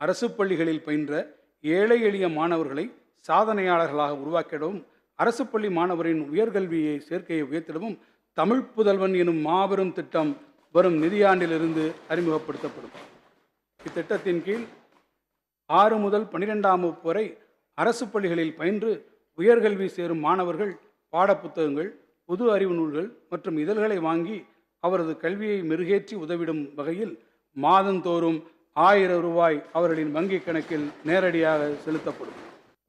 அரசு பள்ளிகளில் பயின்ற ஏழை எளிய மாணவர்களை சாதனையாளர்களாக உருவாக்கிடவும், அரசு பள்ளி மாணவரின் உயர்கல்வியை சேர்க்கையை உயர்த்திடவும் தமிழ் புதல்வன் எனும் மாபெரும் திட்டம் வரும் நிதியாண்டிலிருந்து அறிமுகப்படுத்தப்படும். இத்திட்டத்தின் கீழ் 6 முதல் 12ஆம் வகுப்பு வரை அரசு பள்ளிகளில் பயின்று உயர்கல்வி சேரும் மாணவர்கள் பாடப்புத்தகங்கள், பொது அறிவு நூல்கள் மற்றும் இதழ்களை வாங்கி அவரது கல்வியை மெருகேற்றி உதவிடும் வகையில் மாதந்தோறும் 1000 ரூபாய் அவர்களின் வங்கிக் கணக்கில் நேரடியாக செலுத்தப்படும்.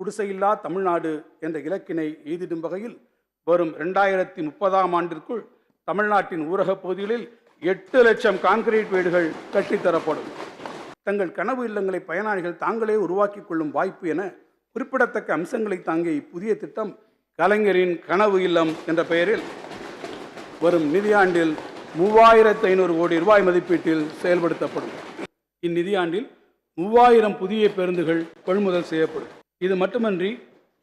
குடிசையில்லா தமிழ்நாடு என்ற இலக்கினை எய்திடும் வகையில் வரும் 2030ஆம் ஆண்டிற்குள் தமிழ்நாட்டின் ஊரகப் பகுதிகளில் 8 லட்சம் கான்கிரீட் வீடுகள் கட்டித்தரப்படும். தங்கள் கனவு இல்லங்களை பயனாளிகள் தாங்களே உருவாக்கிக் கொள்ளும் வாய்ப்பு என குறிப்பிடத்தக்க அம்சங்களை தாங்கிய இப்புதிய திட்டம் கலைஞரின் கனவு இல்லம் என்ற பெயரில் வரும் நிதியாண்டில் 3500 கோடி ரூபாய் மதிப்பீட்டில் செயல்படுத்தப்படும். இந்நிதியாண்டில் 3000 புதிய பேருந்துகள் கொள்முதல் செய்யப்படும். இது மட்டுமன்றி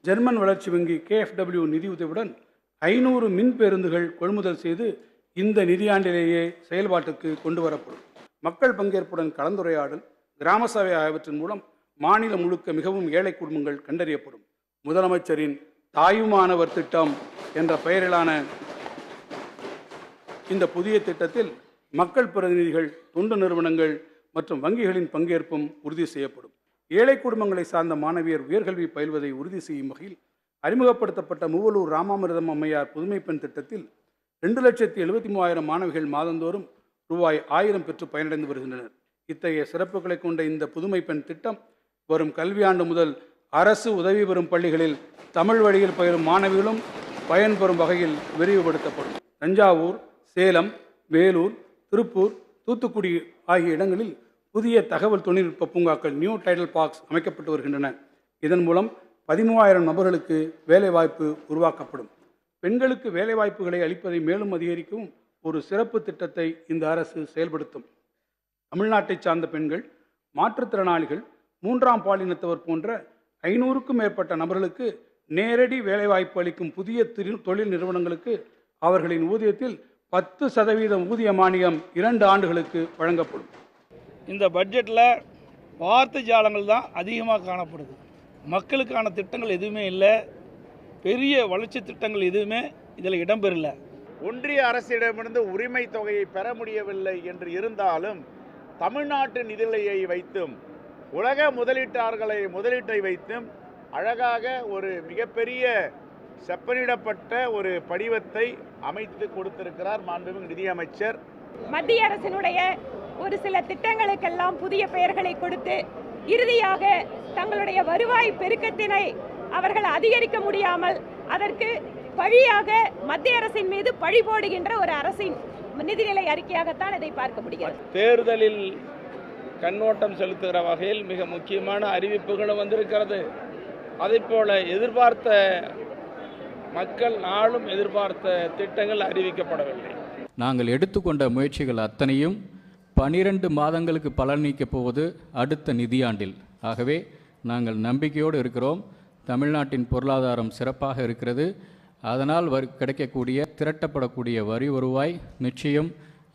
ஜெர்மன் வளர்ச்சி வங்கி KfW நிதியுதவியுடன் 500 மின் பேருந்துகள் கொள்முதல் செய்து இந்த நிதியாண்டிலேயே செயல்பாட்டுக்கு கொண்டு வரப்படும். மக்கள் பங்கேற்புடன் கலந்துரையாடல், கிராம சபை ஆகியவற்றின் மூலம் மாநிலம் முழுக்க மிகவும் ஏழை குடும்பங்கள் கண்டறியப்படும். முதலமைச்சரின் தாயுமானவர் திட்டம் என்ற பெயரிலான இந்த புதிய திட்டத்தில் மக்கள் பிரதிநிதிகள், தொண்டு நிறுவனங்கள் மற்றும் வங்கிகளின் பங்கேற்பும் உறுதி செய்யப்படும். ஏழை குடும்பங்களை சார்ந்த மாணவியர் உயர்கல்வி பயில்வதை உறுதி செய்யும் வகையில் அறிமுகப்படுத்தப்பட்ட மூவலூர் ராமாமிர்தம் அம்மையார் புதுமை பெண் திட்டத்தில் 2,73,000 மாணவிகள் மாதந்தோறும் ரூபாய் 1000 பெற்று பயனடைந்து வருகின்றனர். இத்தகைய சிறப்புகளை கொண்ட இந்த புதுமை பெண் திட்டம் வரும் கல்வியாண்டு முதல் அரசு உதவி பெறும் பள்ளிகளில் தமிழ் வழியில் பயிலும் மாணவிகளும் பயன்பெறும் வகையில் விரிவுபடுத்தப்படும். தஞ்சாவூர், சேலம், வேலூர், திருப்பூர், தூத்துக்குடி ஆகிய இடங்களில் புதிய தகவல் தொழில்நுட்ப பூங்காக்கள் நியூ டைடல் பார்க்ஸ் அமைக்கப்பட்டு வருகின்றன. இதன் மூலம் 13,000 நபர்களுக்கு வேலைவாய்ப்பு உருவாக்கப்படும். பெண்களுக்கு வேலைவாய்ப்புகளை அளிப்பதை மேலும் அதிகரிக்கவும் ஒரு சிறப்பு திட்டத்தை இந்த அரசு செயல்படுத்தும். தமிழ்நாட்டை சார்ந்த பெண்கள், மாற்றுத்திறனாளிகள், 3ஆம் பாலினத்தவர் போன்ற 500க்கும் மேற்பட்ட நபர்களுக்கு நேரடி வேலைவாய்ப்பு அளிக்கும் புதிய தொழில் நிறுவனங்களுக்கு அவர்களின் ஊதியத்தில் 10% ஊதிய மானியம் 2 ஆண்டுகளுக்கு வழங்கப்படும். இந்த பட்ஜெட்டில் வார்த்தை ஜாலங்கள் தான் அதிகமாக காணப்படுது. மக்களுக்கான திட்டங்கள் எதுவுமே இல்லை, பெரிய வளர்ச்சி திட்டங்கள் எதுவுமே இதில் இடம்பெறல. ஒன்றிய அரசிடமிருந்து உரிமை தொகையை பெற முடியவில்லை என்று இருந்தாலும் தமிழ்நாட்டு நிதிநிலையை வைத்தும் உலக முதலீட்டை வைத்தும் அழகாக ஒரு மிகப்பெரிய செப்பனிடப்பட்ட ஒரு படிவத்தை அமைத்து கொடுத்திருக்கிறார் மாண்புமிகு நிதியமைச்சர். மத்திய அரசினுடைய ஒரு சில திட்டங்களுக்கெல்லாம் புதிய பெயர்களை கொடுத்து இறுதியாக தங்களுடைய வருவாய் பெருக்கத்தினை அவர்கள் அதிகரிக்க முடியாமல் அதற்கு பழியாக மத்திய அரசின் மீது பழி போடுகின்ற ஒரு அரசின் நிதிநிலை அறிக்கையாகத்தான் இதை பார்க்க முடிகிறது. தேர்தலில் கண்ணோட்டம் செலுத்துகிற வகையில் மிக முக்கியமான அறிவிப்புகளும் வந்திருக்கிறது. அதேபோல எதிர்பார்த்த மக்கள் நாளும் எதிர்பார்த்த திட்டங்கள் அறிவிக்கப்படவில்லை. நாங்கள் எடுத்துக்கொண்ட முயற்சிகள் அத்தனையும் 12 மாதங்களுக்கு பலனளிக்கப் போவது அடுத்த நிதியாண்டில். ஆகவே நாங்கள் நம்பிக்கையோடு இருக்கிறோம். தமிழ்நாட்டின் பொருளாதாரம் சிறப்பாக இருக்கிறது. அதனால் கிடைக்கக்கூடிய திரட்டப்படக்கூடிய வரி வருவாய் நிச்சயம்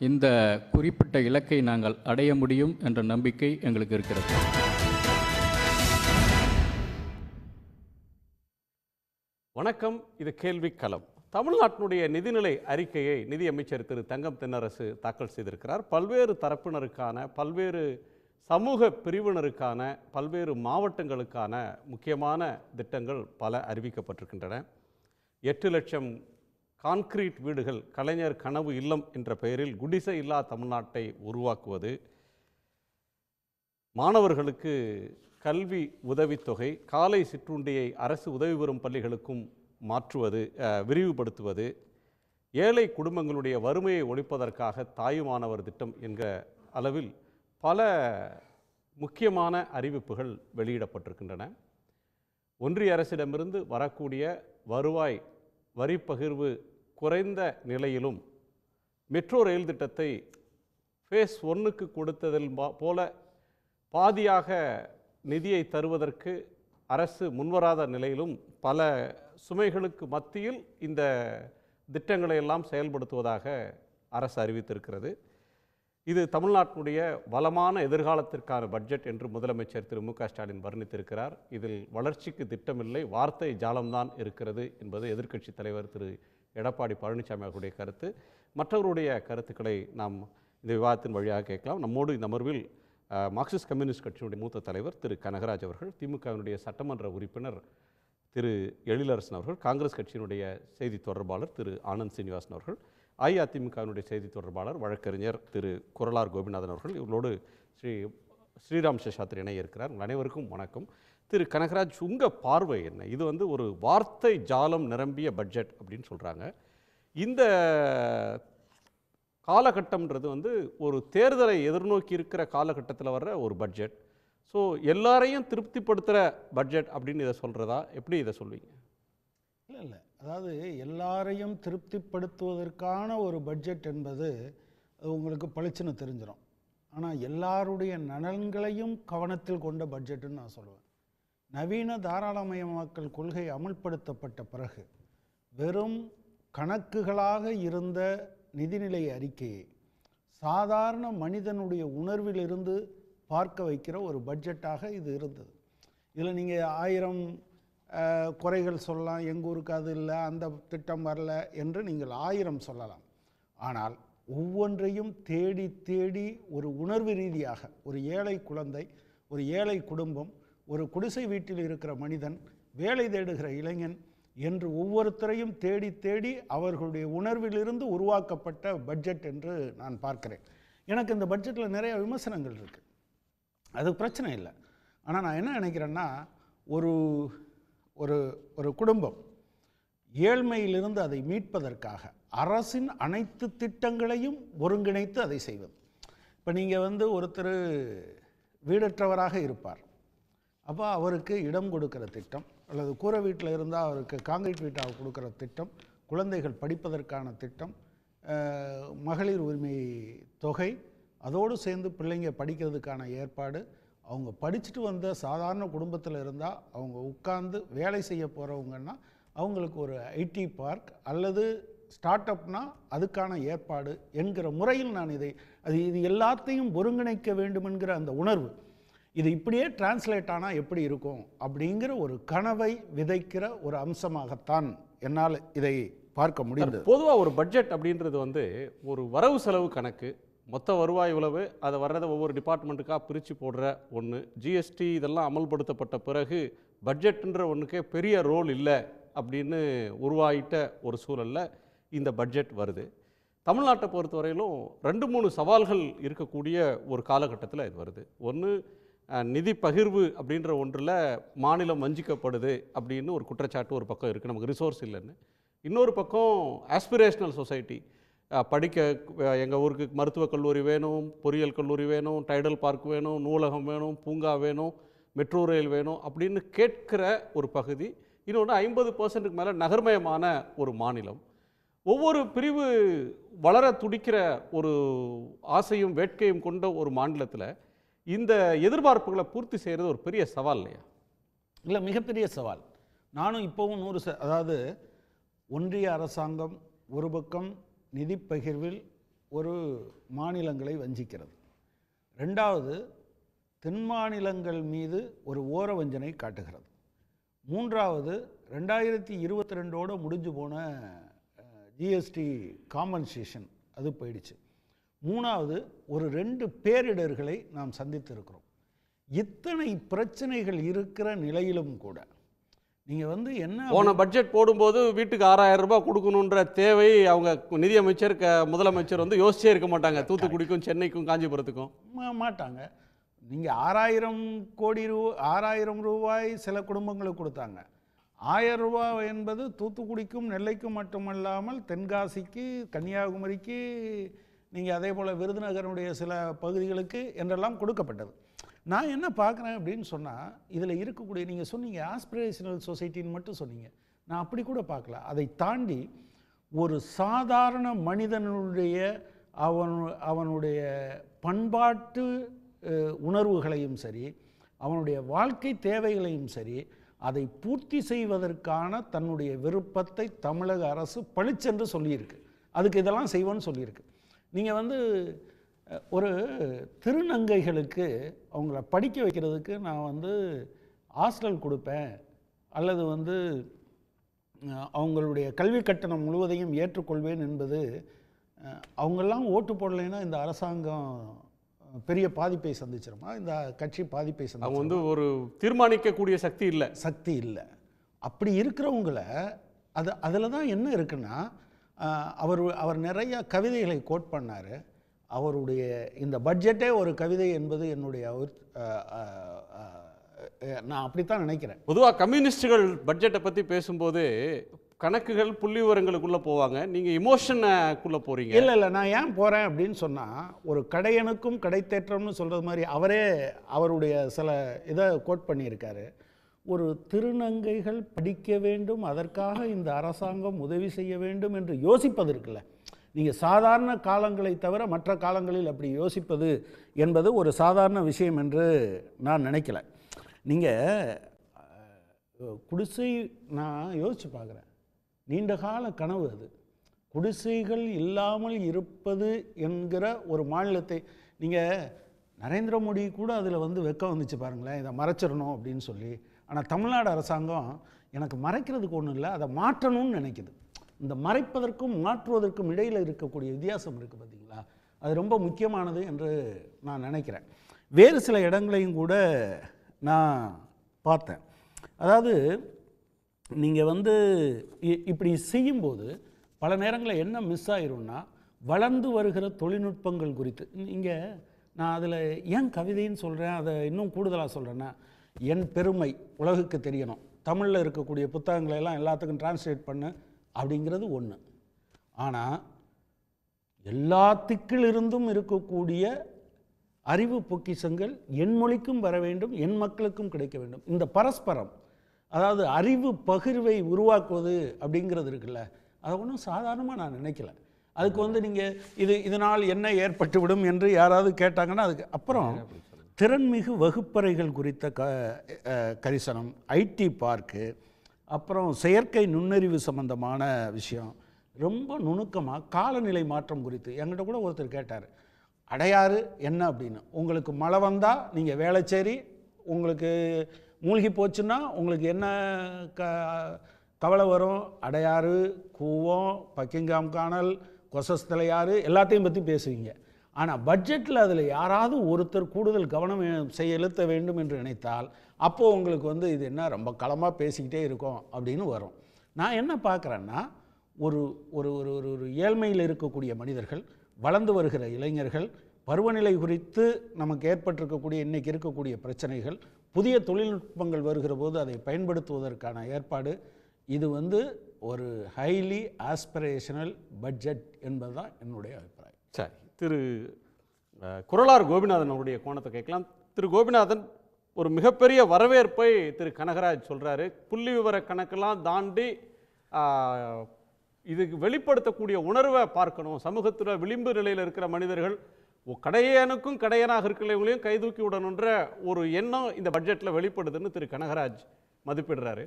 இந்த குறிப்பிட்ட இலக்கை நாங்கள் அடைய முடியும் என்ற நம்பிக்கை எங்களுக்கு இருக்கிறது. வணக்கம், இது கேள்விக்களம். தமிழ்நாட்டினுடைய நிதிநிலை அறிக்கையை நிதியமைச்சர் திரு தங்கம் தென்னரசு தாக்கல் செய்திருக்கிறார். பல்வேறு தரப்பினருக்கான, பல்வேறு சமூக பிரிவினருக்கான, பல்வேறு மாவட்டங்களுக்கான முக்கியமான திட்டங்கள் பல அறிவிக்கப்பட்டிருக்கின்றன. 8 லட்சம் கான்கிரீட் வீடுகள், கலைஞர் கனவு இல்லம் என்ற பெயரில் குடிசை இல்லா தமிழ்நாட்டை உருவாக்குவது, மாணவர்களுக்கு கல்வி உதவித்தொகை, காலை சிற்றுண்டியை அரசு உதவி பெறும் பள்ளிகளுக்கும் மாற்றுவது, விரிவுபடுத்துவது, ஏழை குடும்பங்களுடைய வறுமையை ஒழிப்பதற்காக தாயுமானவர் திட்டம் என்கிற அளவில் பல முக்கியமான அறிவிப்புகள் வெளியிடப்பட்டிருக்கின்றன. ஒன்றிய அரசிடமிருந்து வரக்கூடிய வருவாய் வரி பகிர்வு குறைந்த நிலையிலும் மெட்ரோ ரயில் திட்டத்தை ஃபேஸ் 1க்கு கொடுத்ததில் போல பாதியாக நிதியை தருவதற்கு அரசு முன்வராத நிலையிலும் பல சுமைகளுக்கு மத்தியில் இந்த திட்டங்களை எல்லாம் செயல்படுத்துவதாக அரசு அறிவித்திருக்கிறது. இது தமிழ்நாட்டினுடைய வளமான எதிர்காலத்திற்கான பட்ஜெட் என்று முதலமைச்சர் திரு மு.க. ஸ்டாலின் வர்ணித்திருக்கிறார். இதில் வளர்ச்சிக்கு திட்டமில்லை, வார்த்தை ஜாலம்தான் இருக்கிறது என்பது எதிர்க்கட்சித் தலைவர் திரு எடப்பாடி பழனிசாமி அவர்களுடைய கருத்து. மற்றவருடைய கருத்துக்களை நாம் இந்த விவாதத்தின் வழியாக கேட்கலாம். நம்மோடு இந்த அமர்வில் மார்க்சிஸ்ட் கம்யூனிஸ்ட் கட்சியினுடைய மூத்த தலைவர் திரு கனகராஜ் அவர்கள், திமுகவினுடைய சட்டமன்ற உறுப்பினர் திரு எழிலரசன் அவர்கள், காங்கிரஸ் கட்சியினுடைய செய்தி தொடர்பாளர் திரு ஆனந்த் சீனிவாசன் அவர்கள், அஇஅதிமுகவினுடைய செய்தி தொடர்பாளர் வழக்கறிஞர் திரு குரலார் கோபிநாதன் அவர்கள், இவர்களோடு ஸ்ரீராம் சேஷாத்ரி இணைய இருக்கிறார். உங்கள் அனைவருக்கும் வணக்கம். திரு கனகராஜ், உங்கள் பார்வை என்ன? இது ஒரு வார்த்தை ஜாலம் நிரம்பிய பட்ஜெட் அப்படின்னு சொல்கிறாங்க. இந்த காலகட்டம்ன்றது ஒரு தேர்தலை எதிர்நோக்கி இருக்கிற காலகட்டத்தில் வர்ற ஒரு பட்ஜெட். ஸோ எல்லாரையும் திருப்திப்படுத்துகிற பட்ஜெட் அப்படின்னு இதை சொல்கிறதா? எப்படி இதை சொல்வீங்க? இல்லை, அதாவது எல்லாரையும் திருப்திப்படுத்துவதற்கான ஒரு பட்ஜெட் என்பது அது உங்களுக்கு பளிச்சுன்னு தெரிஞ்சிடும். ஆனால் எல்லாருடைய நலன்களையும் கவனத்தில் கொண்ட பட்ஜெட்டுன்னு நான் சொல்லுவேன். நவீன தாராளமயமாக்கல் கொள்கை அமுல்படுத்தப்பட்ட பிறகு வெறும் கணக்குகளாக இருந்த நிதிநிலை அறிக்கையை சாதாரண மனிதனுடைய உணர்விலிருந்து பார்க்க வைக்கிற ஒரு பட்ஜெட்டாக இது இருந்தது. இதில் நீங்கள் 1000 குறைகள் சொல்லலாம், எங்கள் ஊருக்கு அது இல்லை, அந்த திட்டம் வரல என்று நீங்கள் 1000 சொல்லலாம். ஆனால் ஒவ்வொன்றையும் தேடி தேடி ஒரு உணர்வு ரீதியாக ஒரு ஏழை குழந்தை, ஒரு ஏழை குடும்பம், ஒரு குடிசை வீட்டில் இருக்கிற மனிதன், வேலை தேடுகிற இளைஞன் என்று ஒவ்வொருத்தரையும் தேடி தேடி அவர்களுடைய உணர்விலிருந்து உருவாக்கப்பட்ட பட்ஜெட் என்று நான் பார்க்கிறேன். எனக்கு இந்த பட்ஜெட்டில் நிறைய விமர்சனங்கள் இருக்குது, அது பிரச்சனை இல்லை. ஆனால் நான் என்ன நினைக்கிறேன்னா, ஒரு ஒரு ஒரு குடும்பம் ஏழ்மையிலிருந்து அதை மீட்பதற்காக அரசின் அனைத்து திட்டங்களையும் ஒருங்கிணைத்து அதை செய்வது. இப்போ நீங்கள் ஒருத்தர் வீடற்றவராக இருப்பார், அப்போ அவருக்கு இடம் கொடுக்குற திட்டம், அல்லது கூரை வீட்டில் இருந்தால் அவருக்கு காங்கிரீட் வீட்டாக கொடுக்குற திட்டம், குழந்தைகள் படிப்பதற்கான திட்டம், மகளிர் உரிமை தொகை, அதோடு சேர்ந்து பிள்ளைங்க படிக்கிறதுக்கான ஏற்பாடு, அவங்க படிச்சுட்டு வந்த சாதாரண குடும்பத்தில் இருந்தால் அவங்க உட்கார்ந்து வேலை செய்ய போகிறவங்கன்னா அவங்களுக்கு ஒரு ஐடி பார்க் அல்லது ஸ்டார்ட் அப்னா அதுக்கான ஏற்பாடு என்கிற முறையில் நான் இது எல்லாத்தையும் ஒருங்கிணைக்க வேண்டும் என்கிற அந்த உணர்வு, இது இப்படியே டிரான்ஸ்லேட் ஆனால் எப்படி இருக்கும் அப்படிங்கிற ஒரு கனவை விதைக்கிற ஒரு அம்சமாகத்தான் என்னால் இதை பார்க்க முடிந்தது. பொதுவாக ஒரு பட்ஜெட் அப்படின்றது ஒரு வரவு செலவு கணக்கு, மொத்த வருவாய் இவ்வளவு, அதை வர்றதை ஒவ்வொரு டிபார்ட்மெண்ட்டுக்காக பிரித்து போடுற ஒன்று. ஜிஎஸ்டி இதெல்லாம் அமல்படுத்தப்பட்ட பிறகு பட்ஜெட்டுன்ற ஒன்றுக்கே பெரிய ரோல் இல்லை அப்படின்னு உருவாயிட்ட ஒரு சூழலில் இந்த பட்ஜெட் வருது. தமிழ்நாட்டை பொறுத்தவரையிலும் 2-3 சவால்கள் இருக்கக்கூடிய ஒரு காலகட்டத்தில் இது வருது. ஒன்று, நிதி பகிர்வு அப்படின்ற ஒன்றில் மாநிலம் வஞ்சிக்கப்படுது அப்படின்னு ஒரு குற்றச்சாட்டு ஒரு பக்கம் இருக்குது, நமக்கு ரிசோர்ஸ் இல்லைன்னு. இன்னொரு பக்கம் ஆஸ்பிரேஷனல் சொசைட்டி, படிக்க எங்கள் ஊருக்கு மருத்துவக் கல்லூரி வேணும், பொறியியல் கல்லூரி வேணும், டைடல் பார்க் வேணும், நூலகம் வேணும், பூங்கா வேணும், மெட்ரோ ரயில் வேணும் அப்படின்னு கேட்கிற ஒரு பகுதி. இன்னொன்று 50% மேலே நகர்மயமான ஒரு மாநிலம். ஒவ்வொரு பிரிவு வளர துடிக்கிற ஒரு ஆசையும் வேட்கையும் கொண்ட ஒரு மாநிலத்தில் இந்த எதிர்பார்ப்புகளை பூர்த்தி செய்கிறது ஒரு பெரிய சவால் இல்லையா? இல்லை, மிகப்பெரிய சவால். நானும் இப்போவும் 100 அதாவது ஒன்றிய அரசாங்கம் ஒரு பக்கம் நிதி பகிர்வில் ஒரு மாநிலங்களை வஞ்சிக்கிறது, 2வது தென் மாநிலங்கள் மீது ஒரு ஓர வஞ்சனை காட்டுகிறது, 3வது 2022ஓடு முடிஞ்சு போன ஜிஎஸ்டி காம்பன்சேஷன் அது போயிடுச்சு, 3வது ஒரு 2 பேரிடர்களை நாம் சந்தித்து இருக்கிறோம். இத்தனை பிரச்சனைகள் இருக்கிற நிலையிலும் கூட நீங்கள் என்ன போன பட்ஜெட் போடும்போது வீட்டுக்கு 6000 ரூபாய் கொடுக்கணுன்ற தேவை அவங்க நிதியமைச்சர் முதலமைச்சர் யோசிச்சே இருக்க மாட்டாங்க. தூத்துக்குடிக்கும் சென்னைக்கும் காஞ்சிபுரத்துக்கும் மாட்டாங்க. நீங்கள் 6000 ரூபாய் சில குடும்பங்களுக்கு கொடுத்தாங்க. 1000 ரூபாய் என்பது தூத்துக்குடிக்கும் நெல்லைக்கும் மட்டுமல்லாமல் தென்காசிக்கு, கன்னியாகுமரிக்கு, நீங்கள் அதே போல் விருதுநகருடைய சில பகுதிகளுக்கு என்றெல்லாம் கொடுக்கப்பட்டது. நான் என்ன பார்க்குறேன் அப்படின்னு சொன்னால், இதில் இருக்கக்கூடிய நீங்கள் சொன்னீங்க ஆஸ்பிரேஷனல் சொசைட்டின்னு மட்டும் சொன்னீங்க, நான் அப்படி கூட பார்க்கல. அதை தாண்டி ஒரு சாதாரண மனிதனுடைய அவனுடைய பண்பாட்டு உணர்வுகளையும் சரி, அவனுடைய வாழ்க்கை தேவைகளையும் சரி, அதை பூர்த்தி செய்வதற்கான தன்னுடைய விருப்பத்தை தமிழக அரசு பளிச்சென்று சொல்லியிருக்கு. அதுக்கு இதெல்லாம் செய்வோன்னு சொல்லியிருக்கு. நீங்கள் ஒரு திருநங்கைகளுக்கு அவங்கள படிக்க வைக்கிறதுக்கு நான் வந்து ஹாஸ்டல் கொடுப்பேன், அல்லது வந்து அவங்களுடைய கல்வி கட்டணம் முழுவதையும் ஏற்றுக்கொள்வேன் என்பது, அவங்கெல்லாம் ஓட்டு போடலைன்னா இந்த அரசாங்கம் பெரிய பாதிப்பை சந்திச்சிருமா, இந்த கட்சி பாதிப்பை அவங்க சந்திச்சு வந்து ஒரு தீர்மானிக்கக்கூடிய சக்தி இல்லை. அப்படி இருக்கிறவங்கள அதில் தான் என்ன இருக்குன்னா, அவர் நிறைய கவிதைகளை கோட் பண்ணார். அவருடைய இந்த பட்ஜெட்டே ஒரு கவிதை என்பது என்னுடைய நான் அப்படித்தான் நினைக்கிறேன். பொதுவாக கம்யூனிஸ்டுகள் பட்ஜெட்டை பற்றி பேசும்போது கணக்குகள் புள்ளி விவரங்களுக்குள்ளே போவாங்க, நீங்கள் இமோஷனுக்குள்ளே போகிறீங்க. இல்லை, நான் ஏன் போகிறேன் அப்படின்னு சொன்னால், ஒரு கடையனுக்கும் கடைத்தேற்றம்னு சொல்கிறது மாதிரி அவரே அவருடைய சில இதை கோட் பண்ணியிருக்காரு. ஒரு திருநங்கைகள் படிக்க வேண்டும், அதற்காக இந்த அரசாங்கம் உதவி செய்ய வேண்டும் என்று யோசிப்பது இருக்குல்ல, நீங்கள் சாதாரண காலங்களை தவிர மற்ற காலங்களில் அப்படி யோசிப்பது என்பது ஒரு சாதாரண விஷயம் என்று நான் நினைக்கல. நீங்கள் குடிசை, நான் யோசித்து பார்க்குறேன், நீண்ட கால கனவு அது. குடிசைகள் இல்லாமல் இருப்பது என்கிற ஒரு மாநிலத்தை நீங்கள் நரேந்திர மோடி கூட அதில் வந்து வெக்கம் வந்துச்சு பாருங்களேன், இதை மறைச்சிடணும் அப்படின்னு சொல்லி. ஆனால் தமிழ்நாடு அரசாங்கம் எனக்கு மறைக்கிறதுக்கு ஒன்றும் இல்லை, அதை மாற்றணும்னு நினைக்குது. இந்த மறைப்பதற்கும் மாற்றுவதற்கும் இடையில் இருக்கக்கூடிய வித்தியாசம் இருக்குது பார்த்தீங்களா, அது ரொம்ப முக்கியமானது என்று நான் நினைக்கிறேன். வேறு சில இடங்களையும் கூட நான் பார்த்தேன். அதாவது நீங்கள் வந்து இப்படி செய்யும்போது பல நேரங்களில் என்ன மிஸ் ஆயிரும்னா, வளர்ந்து வருகிற தொழில்நுட்பங்கள் குறித்து இங்கே நான் அதில் ஏன் கவிதைன்னு சொல்கிறேன், அதை இன்னும் கூடுதலாக சொல்கிறேன்னா, என் பெருமை உலகுக்கு தெரியணும், தமிழில் இருக்கக்கூடிய புத்தகங்களை எல்லாம் எல்லாத்துக்கும் டிரான்ஸ்லேட் பண்ணு அப்படிங்கிறது ஒன்று. ஆனால் எல்லாத்துக்கிலிருந்தும் இருக்கக்கூடிய அறிவு பொக்கிஷங்கள் என் மொழிக்கும் வர வேண்டும், என் மக்களுக்கும் கிடைக்க வேண்டும். இந்த பரஸ்பரம், அதாவது அறிவு பகிர்வை உருவாக்குவது அப்படிங்கிறது இருக்குல்ல, அதை ஒன்றும் சாதாரணமாக நான் நினைக்கல. அதுக்கு வந்து நீங்கள் இதனால் என்ன ஏற்பட்டுவிடும் என்று யாராவது கேட்டாங்கன்னா, அதுக்கு அப்புறம் திறன்மிகு வகுப்பறைகள் குறித்த கரிசனம், ஐடி பார்க்கு, அப்புறம் செயற்கை நுண்ணறிவு சம்பந்தமான விஷயம், ரொம்ப நுணுக்கமாக காலநிலை மாற்றம் குறித்து என்கிட்ட கூட ஒருத்தர் கேட்டார், அடையாறு என்ன அப்படின்னு. உங்களுக்கு மழை வந்தால் நீங்கள் வேளச்சேரி, உங்களுக்கு மூழ்கி போச்சுன்னா உங்களுக்கு என்ன கவலை வரும், அடையாறு, கூவம், பக்கிங்காம் கானல், கொசஸ்தலையாறு எல்லாத்தையும் பற்றி பேசுவீங்க. ஆனால் பட்ஜெட்டில் அதில் யாராவது ஒருத்தர் கூடுதல் கவனம் செலுத்த வேண்டும் என்று நினைத்தால் அப்போது உங்களுக்கு வந்து இது என்ன ரொம்ப களமாக பேசிக்கிட்டே இருக்கோம் அப்படின்னு வரும். நான் என்ன பார்க்குறேன்னா, ஒரு ஒரு ஒரு ஒரு ஏழ்மையில் இருக்கக்கூடிய மனிதர்கள், வளர்ந்து வருகிற இளைஞர்கள், பருவநிலை குறித்து நமக்கு ஏற்பட்டிருக்கக்கூடிய இன்றைக்கி இருக்கக்கூடிய பிரச்சனைகள், புதிய தொழில்நுட்பங்கள் வருகிற போது அதை பயன்படுத்துவதற்கான ஏற்பாடு, இது வந்து ஒரு ஹைலி ஆஸ்பிரேஷனல் பட்ஜெட் என்பது தான் என்னுடைய அபிப்பிராயம். சரி, திரு குறளார் கோபிநாதன் அவருடைய கோணத்தை கேட்கலாம். திரு கோபிநாதன், ஒரு மிகப்பெரிய வரவேற்பை திரு கனகராஜ் சொல்கிறாரு. புள்ளி விவர கணக்கெல்லாம் தாண்டி இதுக்கு வெளிப்படுத்தக்கூடிய உணர்வை பார்க்கணும். சமூகத்தில் விளிம்பு நிலையில் இருக்கிற மனிதர்கள், கடையனுக்கும் கடையனாக இருக்கிறவங்களையும் கைதூக்கி விடணுன்ற ஒரு எண்ணம் இந்த பட்ஜெட்டில் வெளிப்படுதுன்னு திரு கனகராஜ் மதிப்பிடுறாரு.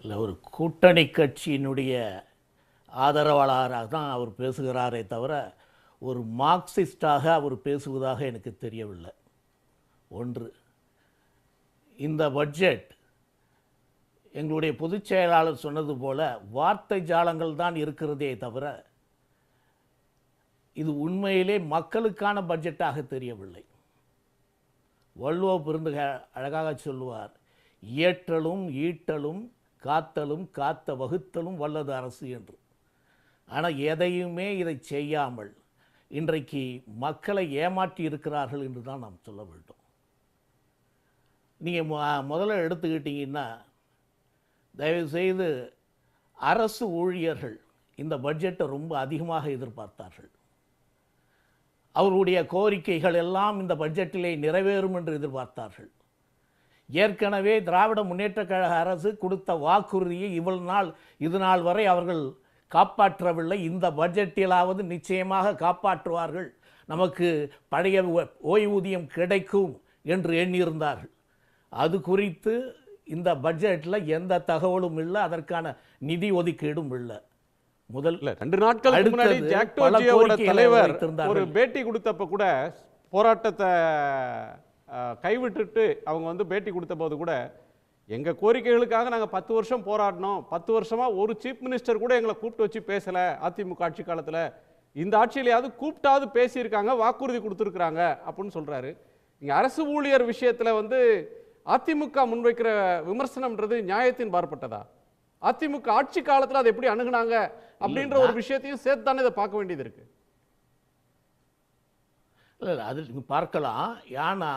இல்லை, ஒரு கூட்டணி கட்சியினுடைய ஆதரவாளராக தான் அவர் பேசுகிறாரே தவிர ஒரு மார்க்சிஸ்டாக அவர் பேசுவதாக எனக்கு தெரியவில்லை. ஒன்று, இந்த பட்ஜெட் எங்களுடைய பொதுச் செயலாளர் சொன்னது போல வார்த்தை ஜாலங்கள் தான் இருக்கிறதே தவிர இது உண்மையிலே மக்களுக்கான பட்ஜெட்டாக தெரியவில்லை. வள்ளுவ பெருந்து அழகாக சொல்லுவார், இயற்றலும் ஈட்டலும் காத்தலும் காத்த வகுத்தலும் வல்லது அரசு என்று. ஆனால் எதையுமே இதை செய்யாமல் இன்றைக்கு மக்களை ஏமாற்றி இருக்கிறார்கள் என்று தான் நாம் சொல்ல வேண்டும். நீங்கள் முதல்ல எடுத்துக்கிட்டிங்கன்னா, தயவுசெய்து அரசு ஊழியர்கள் இந்த பட்ஜெட்டை ரொம்ப அதிகமாக எதிர்பார்த்தார்கள். அவருடைய கோரிக்கைகள் எல்லாம் இந்த பட்ஜெட்டிலே நிறைவேறும் என்று எதிர்பார்த்தார்கள். ஏற்கனவே திராவிட முன்னேற்றக் கழக அரசு கொடுத்த வாக்குறுதியை இது நாள் வரை அவர்கள் காப்பாற்றவில்லை. இந்த பட்ஜெட்டிலாவது நிச்சயமாக காப்பாற்றுவார்கள், நமக்கு பழைய ஓய்வூதியம் கிடைக்கும் என்று எண்ணியிருந்தார்கள். அது குறித்து இந்த பட்ஜெட்டில் எந்த தகவலும் இல்லை, அதற்கான நிதி ஒதுக்கீடும் இல்லை. முதல் இல்ல 2 நாட்களுக்கு முன்னாடி அடுத்தது ஜாக்டோ பல ஜியோவோட கோரிக்கைகளை தலைவர் வைத்திருந்தார்கள். ஒரு பேட்டி கொடுத்தப்ப கூட போராட்டத்தை கைவிட்டுட்டு அவங்க வந்து பேட்டி கொடுத்த போது கூட எங்க கோரிக்கைகளுக்காக நாங்க 10 வருஷம் போராடினோம், 10 வருஷமா ஒரு சீஃப் மினிஸ்டர் கூட எங்களை கூப்பிட்டு வச்சு பேசல. அதிமுக ஆட்சி காலத்துல இந்த ஆட்சியிலையாவது கூப்பிட்டாவது பேசியிருக்காங்க, வாக்குறுதி கொடுத்துருக்காங்க அப்படின்னு சொல்றாரு. நீங்க அரசு ஊழியர் விஷயத்துல வந்து அதிமுக முன்வைக்கிற விமர்சனம்ன்றது நியாயத்தின் பார்ப்பட்டதா? அதிமுக ஆட்சி காலத்துல அதை எப்படி அணுகுனாங்க அப்படின்ற ஒரு விஷயத்தையும் சேர்த்து தானே இதை பார்க்க வேண்டியது இருக்கு. இல்லை அது நீங்கள் பார்க்கலாம். ஏன்னா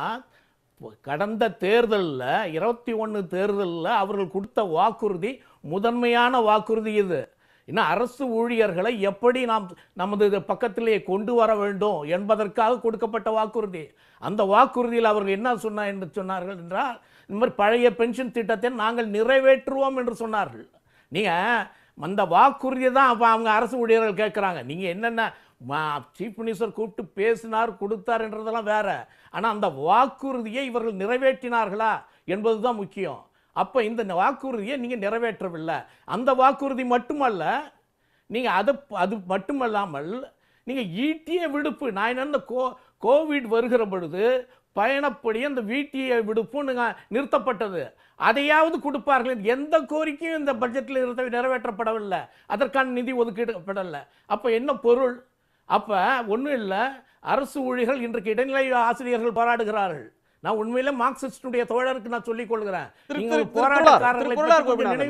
கடந்த தேர்தலில் 21 தேர்தலில் அவர்கள் கொடுத்த வாக்குறுதி முதன்மையான வாக்குறுதி இது. இன்னும் அரசு ஊழியர்களை எப்படி நாம் நமது பக்கத்திலேயே கொண்டு வர வேண்டும் என்பதற்காக கொடுக்கப்பட்ட வாக்குறுதி. அந்த வாக்குறுதியில் அவர்கள் என்ன சொன்னார்கள் என்றால், இந்த மாதிரி பழைய பென்ஷன் திட்டத்தை நாங்கள் நிறைவேற்றுவோம் என்று சொன்னார்கள். நீங்கள் அந்த வாக்குறுதியை தான் அப்போ அவங்க அரசு ஊழியர்கள் கேட்குறாங்க. நீங்கள் என்னென்ன சீஃப் மினிஸ்டர் கூப்பிட்டு பேசினார் கொடுத்தார் என்றதெல்லாம் வேற. ஆனால் அந்த வாக்குறுதியை இவர்கள் நிறைவேற்றினார்களா என்பது தான் முக்கியம். அப்போ இந்த வாக்குறுதியை நீங்கள் நிறைவேற்றவில்லை. அந்த வாக்குறுதி மட்டுமல்ல, நீங்கள் அது மட்டுமல்லாமல் நீங்கள் ஈட்டிய விடுப்பு, நான் என்ன கோவிட் வருகிற பொழுது பயணப்படி அந்த வீட்டிய விடுப்பும் நிறுத்தப்பட்டது. அதையாவது கொடுப்பார்கள். எந்த கோரிக்கையும் இந்த பட்ஜெட்டில் நிறைவேற்றப்படவில்லை. அதற்கான நிதி ஒதுக்கீடுப்படலை. அப்போ என்ன பொருள்? அப்போ ஒன்றும் இல்லை, அரசு ஊழியர்கள் இன்றைக்கு இடைநிலை ஆசிரியர்கள் போராடுகிறார்கள். நான் உண்மையிலே மார்க்சிஸ்டுடைய தோழருக்கு நான் சொல்லிக் கொள்கிறேன்.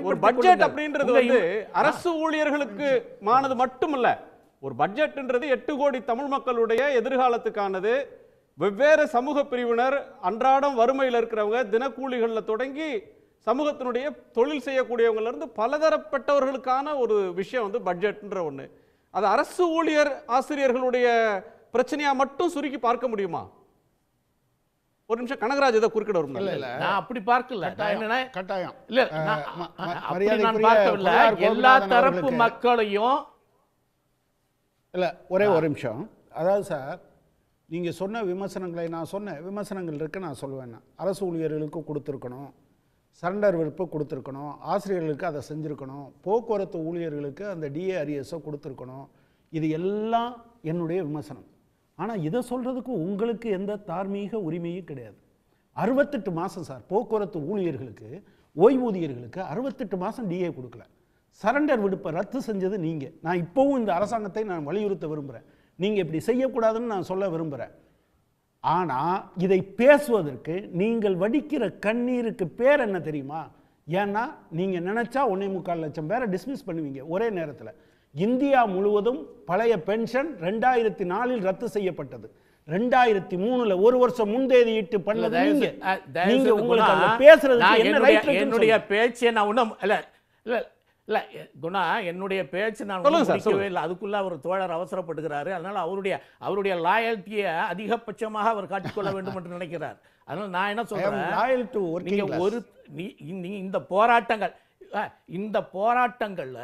ஒரு பட்ஜெட் அப்படின்றது வந்து அரசு ஊழியர்களுக்கு மானது மட்டுமல்ல. ஒரு பட்ஜெட்ன்றது 8 கோடி தமிழ் மக்களுடைய எதிர்காலத்துக்கானது. வெவ்வேறு சமூக பிரிவினர், அன்றாடம் வறுமையில் இருக்கிறவங்க, தினக்கூலிகளில் தொடங்கி சமூகத்தினுடைய தொழில் செய்யக்கூடியவங்கல இருந்து பலதரப்பட்டவர்களுக்கான ஒரு விஷயம் வந்து பட்ஜெட்ன்ற ஒன்று. அது அரசு ஊழியர் ஆசிரியர்களுடைய பிரச்சனையா மட்டும் சுருக்கி பார்க்க முடியுமா? ஒரு நிமிஷம் கனகராஜ் இதை குறுக்கிட வரும். நான் அப்படி பார்க்கல. கட்டாயம் இல்ல, நான் பார்க்கவில்லை. எல்லா தரப்பு மக்களையும் இல்லை, ஒரே ஒரு நிமிஷம். அதாவது சார், நீங்கள் சொன்ன விமர்சனங்களை நான் சொன்ன விமர்சனங்கள் இருக்கு. நான் சொல்லுவேன், அரசு ஊழியர்களுக்கு கொடுத்துருக்கணும், சரண்டர் விருப்ப கொடுத்துருக்கணும், ஆசிரியர்களுக்கு அதை செஞ்சுருக்கணும், போக்குவரத்து ஊழியர்களுக்கு அந்த டிஏ அரியஸை கொடுத்துருக்கணும். இது எல்லாம் என்னுடைய விமர்சனம். ஆனால் இதை சொல்கிறதுக்கு உங்களுக்கு எந்த தார்மீக உரிமையும் கிடையாது. 68 மாதம் சார் போக்குவரத்து ஊழியர்களுக்கு, ஓய்வூதியர்களுக்கு 68 மாதம் டிஏ கொடுக்கல. சரண்டர் விடுப்பை ரத்து செஞ்சது நீங்கள். நான் இப்போவும் இந்த அரசாங்கத்தை நான் வலியுறுத்த விரும்புகிறேன். நீங்கள் இப்படி செய்யக்கூடாதுன்னு நான் சொல்ல விரும்புகிறேன். ஆனால் இதை பேசுவதற்கு நீங்கள் வடிக்கிற கண்ணீருக்கு பேர் என்ன தெரியுமா? ஏன்னா நீங்கள் நினச்சா 1.25 லட்சம் பேரை டிஸ்மிஸ் பண்ணுவீங்க ஒரே நேரத்தில். இந்தியா முழுவதும் பழைய பென்ஷன் 2004 ரத்து செய்யப்பட்டது. 2003 ஒரு வருஷம் முன்தேதியிட்டு பண்ணது நீங்க. உங்களுக்கு பேசுறதுக்கு என்ன ரைட் இருக்கு? என்னுடைய பேச்சை நான் ஒன்றும் இல்லை இல்லை இல்லை குணா, என்னுடைய பேச்சு நான் முடிக்கவே இல்லை. அதுக்குள்ள அவர் தோழர் அவசரப்படுகிறாரு. அதனால அவருடைய லாயல்ட்டியை அதிகபட்சமாக அவர் காட்டிக்கொள்ள வேண்டும் என்று நினைக்கிறார். அதனால நான் என்ன சொல்றேன், நீங்க இந்த போராட்டங்கள்ல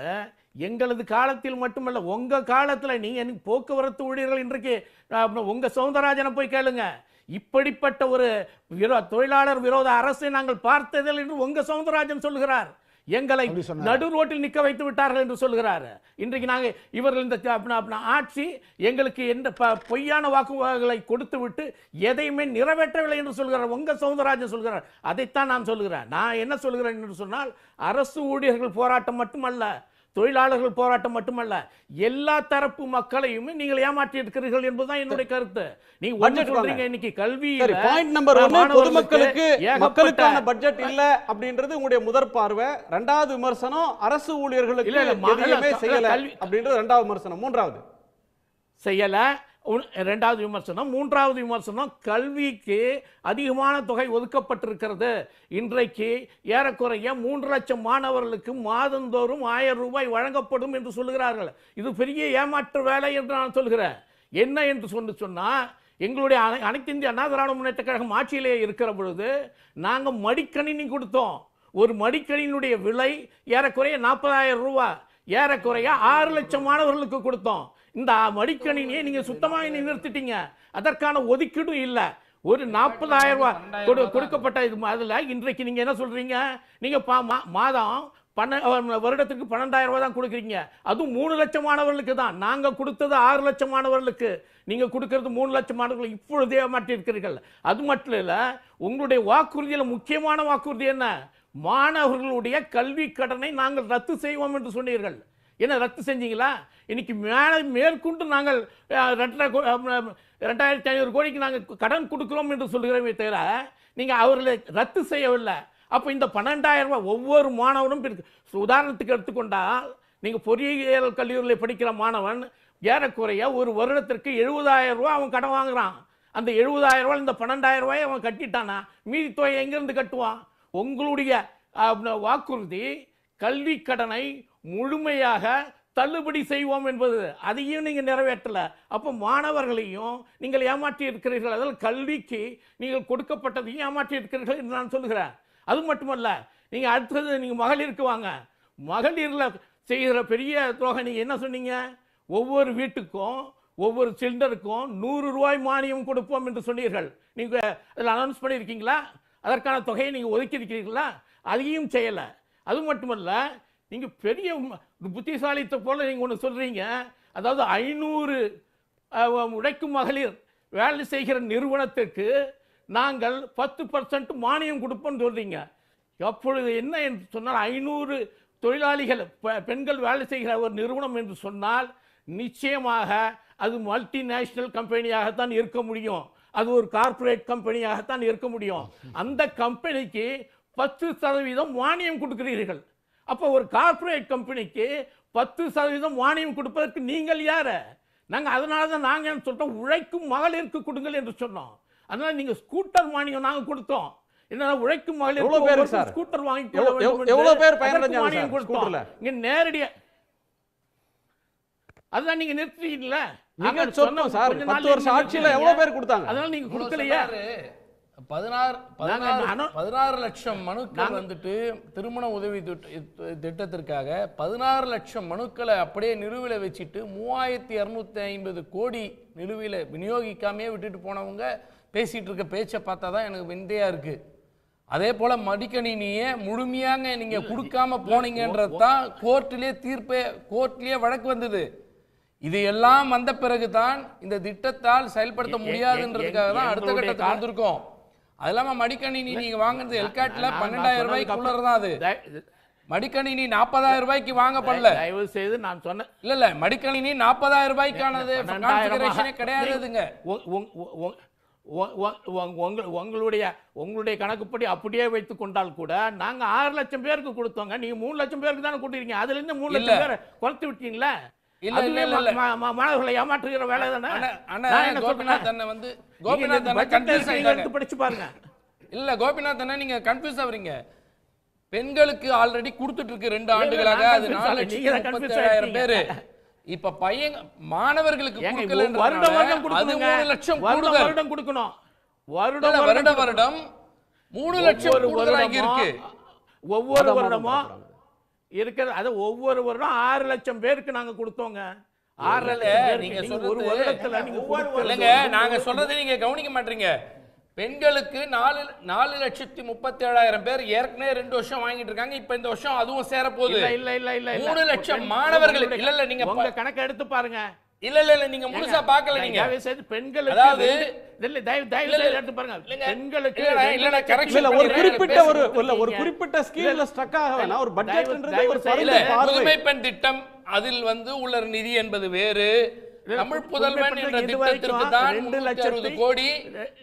எங்களது காலத்தில் மட்டுமல்ல, உங்க காலத்துல நீங்க போக்குவரத்து ஊழியர்கள் இன்றைக்கு உங்க சவுந்தரராஜனை போய் கேளுங்க. இப்படிப்பட்ட ஒரு தொழிலாளர் விரோத அரசை நாங்கள் பார்த்ததில்லை என்று உங்க சவுந்தரராஜன் சொல்லுகிறார். எங்களை நடு ரோட்டில் நிற்க வைத்து விட்டார்கள் என்று சொல்கிறார். இன்றைக்கு நாங்கள் இவர்கள் இந்த ஆட்சி எங்களுக்கு எந்த பொய்யான வாக்குகளை கொடுத்து விட்டு எதையுமே நிறைவேற்றவில்லை என்று சொல்கிறார். உங்க சவுந்தரராஜன் சொல்கிறார். அதைத்தான் நான் சொல்கிறேன். நான் என்ன சொல்கிறேன் என்று சொன்னால், அரசு ஊழியர்கள் போராட்டம் மட்டுமல்ல, தொழிலாளர்கள் போராட்டம் மட்டுமல்ல, எல்லா தரப்பு மக்களையும் நீங்கள் ஏமாற்றி இருக்கிறீர்கள் என்பதுதான் என்னுடைய கருத்து. நீங்க சொல்றீங்க இன்னைக்கு கல்வி பாயிண்ட் நம்பர் 1 பொதுமக்களுக்கு மக்களுக்கான பட்ஜெட் இல்ல அப்படின்றது உங்களுடைய முதற் பார்வை. இரண்டாவது விமர்சனம், அரசு ஊழியர்களுக்கு எதுவுமே செய்யல அப்படின்றது இரண்டாவது விமர்சனம். மூன்றாவது செய்யல இரண்டாவது விமர்சனம். மூன்றாவது விமர்சனம், கல்விக்கு அதிகமான தொகை ஒதுக்கப்பட்டிருக்கிறது. இன்றைக்கு ஏறக்குறைய 3 லட்சம் மாணவர்களுக்கு மாதந்தோறும் 1000 ரூபாய் வழங்கப்படும் என்று சொல்லுகிறார்கள். இது பெரிய ஏமாற்று வேலை என்று நான் சொல்கிறேன். என்ன என்று சொன்னால், எங்களுடைய அனைத்து இந்திய அண்ணா திராவிட முன்னேற்ற கழகம் ஆட்சியிலே இருக்கிற பொழுது நாங்கள் மடிக்கணினி கொடுத்தோம். ஒரு மடிக்கணினுடைய விலை ஏறக்குறைய 40,000 ரூபாய். ஏறக்குறைய 6 லட்சம் மாணவர்களுக்கு கொடுத்தோம். இந்த மடிக்கணினியை நீங்க சுத்தமாக நிறுத்திட்டீங்க. அதற்கான ஒதுக்கீடும் இல்லை. ஒரு 40,000 ரூபாய் கொடுக்கப்பட்ட இது. அதில் இன்றைக்கு நீங்க என்ன சொல்றீங்க, நீங்க மாதம் வருடத்துக்கு 12,000 ரூபாய் தான் கொடுக்குறீங்க. அதுவும் 3 லட்சம் மாணவர்களுக்கு தான். நாங்கள் கொடுத்தது 6 லட்சம் மாணவர்களுக்கு, நீங்கள் கொடுக்கறது 3 லட்சம் மாணவர்கள். இப்பொழுதே மாற்றிருக்கிறீர்கள். அது மட்டும் இல்லை, உங்களுடைய வாக்குறுதியில் முக்கியமான வாக்குறுதி என்ன? மாணவர்களுடைய கல்வி கடனை நாங்கள் ரத்து செய்வோம் என்று சொன்னீர்கள். என்ன ரத்து செஞ்சீங்களா? இன்னைக்கு மேற்கொண்டு நாங்கள் 2,500 கோடிக்கு நாங்கள் கடன் கொடுக்கிறோம் என்று சொல்கிறோமே தவிர நீங்கள் அவர்களை ரத்து செய்யவில்லை. அப்போ இந்த 12,000 ரூபாய் ஒவ்வொரு மாணவனும் உதாரணத்துக்கு எடுத்துக்கொண்டால், நீங்கள் பொறியியல் கல்லூரியில் படிக்கிற மாணவன் ஏறக்குறைய ஒரு வருடத்திற்கு 70,000 ரூபாய் அவன் கடன் வாங்குறான். அந்த 70,000 ரூபாய் இந்த 12,000 ரூபாயை அவன் கட்டிட்டானா மீதி தொகை எங்கேருந்து கட்டுவான்? உங்களுடைய வாக்குறுதி கல்வி கடனை முழுமையாக தள்ளுபடி செய்வோம் என்பது, அதையும் நீங்கள் நிறைவேற்றல. அப்போ மாணவர்களையும் நீங்கள் ஏமாற்றி இருக்கிறீர்கள். அதில் கல்விக்கு நீங்கள் கொடுக்கப்பட்டதையும் ஏமாற்றி இருக்கிறீர்கள் என்று நான் சொல்லுகிறேன். அது மட்டுமல்ல, நீங்கள் அடுத்தது நீங்கள் மகளிருக்கு வாங்க. மகளிரில் செய்கிற பெரிய தொகை நீங்கள் என்ன சொன்னீங்க? ஒவ்வொரு வீட்டுக்கும் ஒவ்வொரு சிலிண்டருக்கும் 100 ரூபாய் மானியம் கொடுப்போம் என்று சொன்னீர்கள். நீங்கள் அதில் அனௌன்ஸ் பண்ணியிருக்கீங்களா? அதற்கான தொகையை நீங்கள் ஒதுக்கியிருக்கிறீர்களா? அதையும் செய்யலை. அது மட்டுமல்ல, நீங்கள் பெரிய புத்திசாலித்தை போல நீங்கள் ஒன்று சொல்கிறீங்க. அதாவது 500 உழைக்கும் மகளிர் வேலை செய்கிற நிறுவனத்திற்கு நாங்கள் 10% மானியம் கொடுப்போம்னு சொல்கிறீங்க. அப்பொழுது என்ன என்று சொன்னால், 500 தொழிலாளிகள் பெண்கள் வேலை செய்கிற ஒரு நிறுவனம் என்று சொன்னால் நிச்சயமாக அது மல்டிநேஷ்னல் கம்பெனியாகத்தான் இருக்க முடியும். அது ஒரு கார்ப்பரேட் கம்பெனியாகத்தான் இருக்க முடியும். அந்த கம்பெனிக்கு 10% மானியம் கொடுக்கிறீர்கள். அப்போ ஒரு கார்ப்பரேட் கம்பெனிக்கு 10% மானியம் கொடுப்பதற்கு நீங்கள் யார்? நாங்கள் அதனால தான் நாங்கள் சொல்கிறோம், உழைக்கும் மகளிருக்கு கொடுங்கள் என்று சொன்னோம். அதனால நீங்கள் ஸ்கூட்டர் மானியம் நாங்கள் கொடுத்தோம். என்ன உழைக்கும் மகளிர் ஸ்கூட்டர் வாங்கி மானியம் கொடுத்தோம். இங்க நேரடியா அதான் நீங்க நிறுத்திட்டீங்களா? நீங்க சொன்னோம் சார், 10 வருஷம் ஆட்சியில எவ்வளவு பேர் கொடுத்தாங்க? அதனால நீங்க கொடுக்கலையா? 16 லட்சம் மனுக்கள் வந்துட்டு திருமண உதவி திட்டத்திற்காக 16 லட்சம் மனுக்களை அப்படியே நிலுவையில் வச்சுட்டு 3250 கோடி நிலுவையில் விநியோகிக்காமே விட்டுட்டு போனவங்க பேசிட்டு இருக்க பேச்சை பார்த்தா தான் எனக்கு விந்தையா இருக்கு. அதே போல மடிக்கணினியை முழுமையாக நீங்க கொடுக்காம போனீங்கன்றது தான் கோர்ட்டிலே வழக்கு வந்தது. இது எல்லாம் வந்த பிறகுதான் இந்த திட்டத்தால் செயல்படுத்த முடியாதுன்றதுக்காக தான் அடுத்த கட்டத்துக்கு வந்திருக்கோம். அது இல்லாம மடிக்கணினி நீங்க வாங்குறது எல்காட்ல 12,000 ரூபாய்க்குள்ள தான். அது மடிக்கணினி 40,000 ரூபாய்க்கு வாங்கப்படல. தயவு செய்து நான் சொன்ன இல்ல மடிக்கணினி 40,000 ரூபாய்க்கானது கான்ஃபிகரேஷனே கிடையாதுங்க. உங்களுடைய கணக்குப்படி அப்படியே வைத்துக் கொண்டால் கூட நாங்க 6 லட்சம் பேருக்கு கொடுத்தோங்க. நீங்க 3 லட்சம் பேருக்கு தானே கொடுத்தீங்க. அதுல இருந்து 3 லட்சம் பேரை குறைத்து விட்டீங்களா? மாணவர்களை ஏமாற்றுகிற வேலை தானே. படிச்சு பாருங்க. இல்ல கோபிநாத் நீங்க கன்ஃபியூஸ் ஆவறீங்க. பெண்களுக்கு ஆல்ரெடி கொடுத்துட்டு இருக்கு 2 ஆண்டுகளாக. அது 4,37,000 பேரு. இப்ப பையன் மாணவர்களுக்கு அது 3 லட்சம் வருடம் கொடுக்கணும். வருடம் 3 லட்சம் கூடுதலாக இருக்கு. ஒவ்வொரு வருடமும் இருக்கிறது. அது ஒவ்வொரு வருடம் 6 லட்சம் பேருக்கு நாங்க கொடுத்தோங்க. 6 லட்சம் நீங்க ஒரு வருடத்துல நீங்க நாங்க சொல்றதை நீங்க கவனிக்க மாட்டீங்க. பெண்களுக்கு 4,37,000 பேர் ஏற்கனவே 2 வருஷம் வாங்கிட்டு இருக்காங்க. இப்ப இந்த வருஷம் அதுவும் சேர போகுது. இல்ல 3 லட்சம் மாணவர்கள். இல்ல நீங்க உங்க கணக்கு எடுத்து பாருங்க. இல்ல நீங்க முழுசா பார்க்கல. நீங்க பெண்களுக்கு அதாவது தயவு எடுத்து பாருங்க. பெண்களுக்கு ஒரு குறிப்பிட்ட ஸ்கீம்ல ஸ்டக் ஆக வேணா. ஒரு பட்ஜெட்ன்றது ஒரு புதுமை பெண் திட்டம், அதில் உள்ள நிதி என்பது வேறு. தமிழ் புதல்வன் என்ற திட்டத்திற்கு தான் 360 கோடி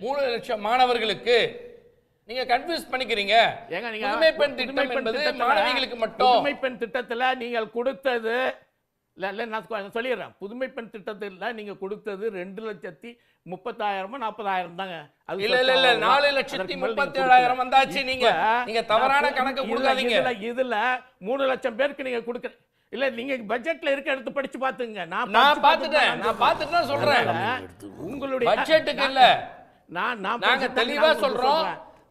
3 லட்சம் மாணவர்களுக்கு. நீங்க கன்ஃபியூஸ் பண்ணிக்கிறீங்க. புதுமை பெண் திட்டம் என்பது மாணவிகளுக்கு மட்டும். புதுமை பெண் திட்டத்துல நீங்கள் கொடுத்தது நான் சொல்லிடுறேன். புதுமை பெண் திட்டத்தில் நீங்க கொடுத்தது 2,30,000 40,000 தாங்க. இல்ல 4,37,000 வந்தாச்சு. நீங்க தவறான கணக்கு கொடுக்காதீங்க. இதுல 3 லட்சம் பேருக்கு நீங்க கொடுக்க இல்ல. நீங்க பட்ஜெட்ல இருக்க எடுத்து படிச்சு பாத்துங்க. நான் பார்த்துட்டேன் சொல்றேன். உங்களுடைய பட்ஜெட்டுக்கு இல்ல, நாங்க தெளிவா சொல்றோம்.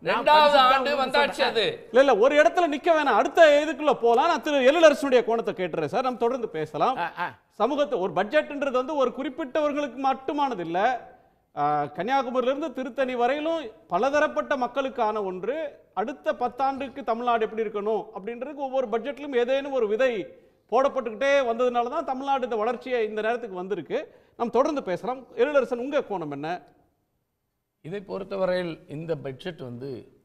2வது ஆண்டு வந்தாச்சு. அது இல்ல ஒரு இடத்துல நிக்க வேணாம். அடுத்த இதுக்குள்ள போலாம். நான் திரு எழிலரசனுடைய கோணத்தை கேட்டுறேன் சார். நம்ம தொடர்ந்து பேசலாம். சமூகத்தை ஒரு பட்ஜெட்ன்றது ஒரு குறிப்பிட்டவர்களுக்கு மட்டுமானது இல்ல. கன்னியாகுமரியிலிருந்து திருத்தணி வரையிலும் பலதரப்பட்ட மக்களுக்கான ஒன்று. அடுத்த 10 ஆண்டுக்கு தமிழ்நாடு எப்படி இருக்கணும் அப்படின்றதுக்கு ஒவ்வொரு பட்ஜெட்லையும் ஏதேனும் ஒரு விதை போடப்பட்டுக்கிட்டே வந்ததுனால தான் தமிழ்நாடு இந்த வளர்ச்சியை இந்த நேரத்துக்கு வந்திருக்கு. நம்ம தொடர்ந்து பேசலாம். எழிலரசன், உங்கள் கோணம் என்ன? இதை பொறுத்தவரையில் இந்த பட்ஜெட்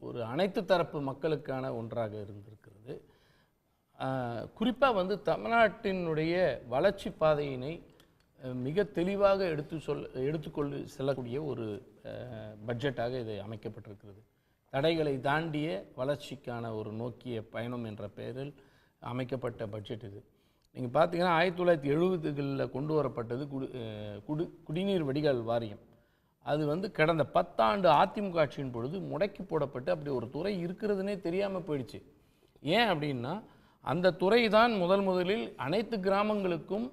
ஒரு அனைத்து தரப்பு மக்களுக்கான ஒன்றாக இருந்திருக்கிறது. குறிப்பாக தமிழ்நாட்டினுடைய வளர்ச்சி பாதையினை மிக தெளிவாக எடுத்துக்கொண்டு செல்லக்கூடிய ஒரு பட்ஜெட்டாக இது அமைக்கப்பட்டிருக்கிறது. தடைகளை தாண்டிய வளர்ச்சிக்கான ஒரு நோக்கிய பயணம் என்ற பெயரில் அமைக்கப்பட்ட பட்ஜெட் இது. நீங்கள் பார்த்தீங்கன்னா 1970களில் கொண்டு வரப்பட்டது குடிநீர் வடிகால் வாரியம். அது கடந்த 10 ஆண்டு அதிமுக ஆட்சியின் பொழுது முடக்கி போடப்பட்டு அப்படி ஒரு துறை இருக்கிறதுனே தெரியாமல் போயிடுச்சு. ஏன் அப்படின்னா அந்த துறை தான் முதலில் அனைத்து கிராமங்களுக்கும்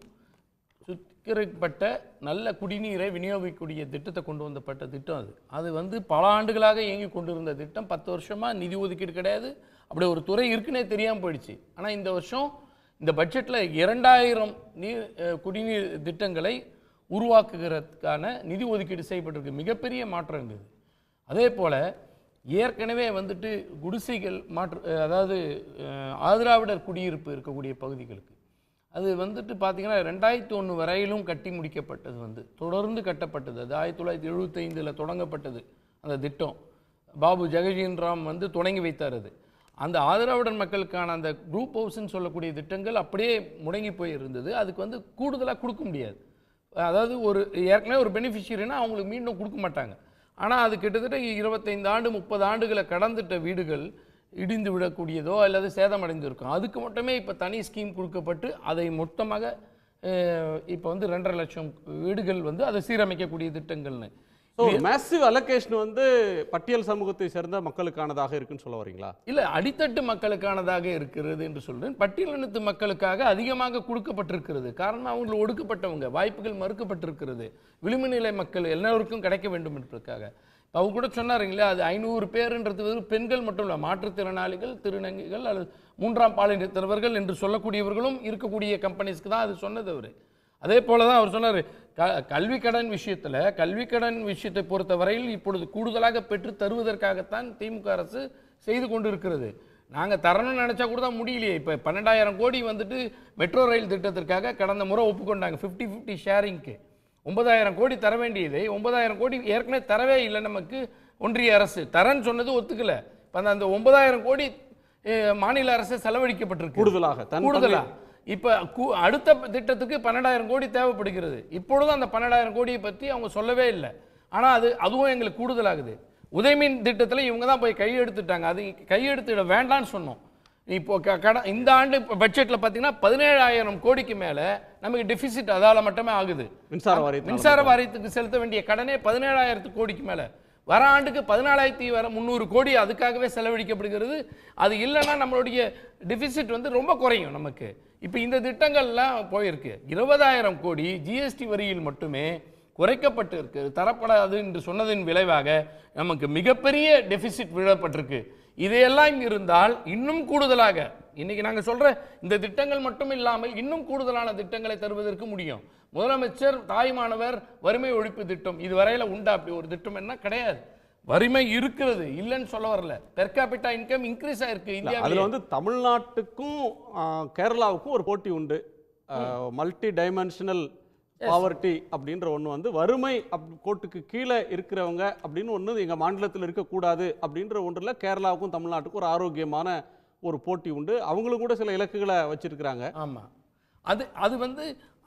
சுத்திகரிக்கப்பட்ட நல்ல குடிநீரை விநியோகிக்கக்கூடிய திட்டத்தை கொண்டு வந்தப்பட்ட திட்டம். அது பல ஆண்டுகளாக இயங்கி கொண்டிருந்த திட்டம். 10 வருஷமாக நிதி ஒதுக்கீடு கிடையாது. அப்படி ஒரு துறை இருக்குன்னே தெரியாமல் போயிடுச்சு. ஆனால் இந்த வருஷம் இந்த பட்ஜெட்டில் 2000 குடிநீர் திட்டங்களை உருவாக்குகிறதுக்கான நிதி ஒதுக்கீடு செய்யப்பட்டிருக்கு. மிகப்பெரிய மாற்றம் இருந்தது. அதே போல் ஏற்கனவே குடிசைகள் அதாவது ஆதிராவிடர் குடியிருப்பு இருக்கக்கூடிய பகுதிகளுக்கு அது பார்த்தீங்கன்னா 2001 வரையிலும் கட்டி முடிக்கப்பட்டது. தொடர்ந்து கட்டப்பட்டது. அது 1975 தொடங்கப்பட்டது அந்த திட்டம். பாபு ஜெகஜீவன் ராம் தொடங்கி வைத்தார். அந்த ஆதிராவிடர் மக்களுக்கான அந்த குரூப் ஹவுஸ்ன்னு சொல்லக்கூடிய திட்டங்கள் அப்படியே முடங்கி போய் இருந்தது. அதுக்கு கூடுதலாக கொடுக்க முடியாது. அதாவது ஏற்கனவே ஒரு பெனிஃபிஷியரினா அவங்களுக்கு மீண்டும் கொடுக்க மாட்டாங்க. ஆனால் அது கிட்டத்தட்ட 25 ஆண்டு 30 ஆண்டுகளை கடந்துட்ட வீடுகள் இடிந்து விடக்கூடியதோ அல்லது சேதமடைந்து இருக்கும். அதுக்கு மட்டுமே இப்போ தனி ஸ்கீம் கொடுக்கப்பட்டு அதை மொத்தமாக இப்போ 2.5 லட்சம் வீடுகள் அதை சீரமைக்கக்கூடிய திட்டங்கள்னு மேசிவ் அலோகேஷன் பட்டியல் சமூகத்தை சேர்ந்த மக்களுக்கானதாக இருக்குன்னு சொல்ல வரீங்களா? இல்லை, அடித்தட்டு மக்களுக்கானதாக இருக்கிறது என்று சொல்றேன். பட்டியலினத்து மக்களுக்காக அதிகமாக கொடுக்கப்பட்டிருக்கிறது. காரணம் அவங்களுக்கு ஒடுக்கப்பட்டவங்க, வாய்ப்புகள் மறுக்கப்பட்டிருக்கிறது. விளிம்பு நிலை மக்கள் எல்லாருக்கும் கிடைக்க வேண்டும் என்பதற்காக. அவங்க கூட சொன்னாருங்களே, அது 500 பேருன்றது பெண்கள் மட்டும் இல்லை, மாற்றுத்திறனாளிகள், திருநங்கைகள் அல்லது 3ஆம் பாலினத்தவர்கள் என்று சொல்லக்கூடியவர்களும் இருக்கக்கூடிய கம்பெனிஸ்க்கு தான் அது சொன்னது அவர். அதே போல தான் அவர் சொன்னார், கல்வி கடன் விஷயத்தை பொறுத்த வரையில் இப்பொழுது கூடுதலாக பெற்று தருவதற்காகத்தான் திமுக அரசு செய்து கொண்டு இருக்கிறது. நாங்கள் தரணும்னு நினச்சா கூட தான் முடியலையே. இப்போ 12,000 கோடி மெட்ரோ ரயில் திட்டத்திற்காக கடந்த முறை ஒப்புக்கொண்டாங்க 50-50 ஷேரிங்க்கு. 9,000 கோடி தர வேண்டியதை 9,000 கோடி ஏற்கனவே தரவே இல்லை. நமக்கு ஒன்றிய அரசு தரன்னு சொன்னது ஒத்துக்கல. இப்போ அந்த 9,000 கோடி மாநில அரசு செலவழிக்கப்பட்டிருக்கு கூடுதலாக. இப்போ அடுத்த திட்டத்துக்கு 12,000 கோடி தேவைப்படுகிறது. இப்பொழுது அந்த 12,000 கோடியை பற்றி அவங்க சொல்லவே இல்லை. ஆனால் அதுவும் எங்களுக்கு கூடுதலாகுது. உதயமின் திட்டத்தில் இவங்க தான் போய் கையெடுத்துட்டாங்க. அது கையெடுத்துட வேண்டான்னு சொன்னோம். இப்போ இந்த ஆண்டு பட்ஜெட்டில் பார்த்தீங்கன்னா 17,000 கோடிக்கு மேலே நமக்கு டெபிசிட் அதால் மட்டுமே ஆகுது. மின்சார வாரியத்துக்கு செலுத்த வேண்டிய கடனே 17,000 கோடிக்கு மேலே. வர ஆண்டுக்கு 14,300 கோடி அதுக்காகவே செலவழிக்கப்படுகிறது. அது இல்லைன்னா நம்மளுடைய டெபிசிட் ரொம்ப குறையும் நமக்கு. இப்போ இந்த திட்டங்கள்லாம் போயிருக்கு. 20,000 கோடி ஜிஎஸ்டி வரியில் மட்டுமே குறைக்கப்பட்டு இருக்கு, தரப்படாது என்று சொன்னதின் விளைவாக நமக்கு மிகப்பெரிய டெபிசிட் விழப்பட்டிருக்கு. இதையெல்லாம் இருந்தால் இன்னும் கூடுதலாக இன்னைக்கு நாங்கள் சொல்ற இந்த திட்டங்கள் மட்டும் இல்லாமல் இன்னும் கூடுதலான திட்டங்களை தருவதற்கு முடியும். முதலமைச்சர் தாய்மானவர் வறுமை ஒழிப்பு திட்டம் இதுவரையில் உண்டா? அப்படி ஒரு திட்டம் என்ன கிடையாது. வறுமை இருக்கிறது, இல்லைன்னு சொல்ல வரல. பெர் கேபிட்டா இன்கம் இன்க்ரீஸ் ஆயிருக்கு இந்தியாவில். அதுல தமிழ்நாட்டுக்கும் கேரளாவுக்கும் ஒரு போட்டி உண்டு. மல்டி டைமென்ஷனல் பாவர்ட்டி அப்படின்ற ஒன்று வறுமை கோட்டுக்கு கீழே இருக்கிறவங்க அப்படின்னு ஒன்று எங்கள் மாநிலத்தில் இருக்கக்கூடாது அப்படின்ற ஒன்றில் கேரளாவுக்கும் தமிழ்நாட்டுக்கும் ஒரு ஆரோக்கியமான ஒரு போட்டி உண்டு. அவங்களும் கூட சில இலக்குகளை வச்சிருக்கிறாங்க. ஆமாம், அது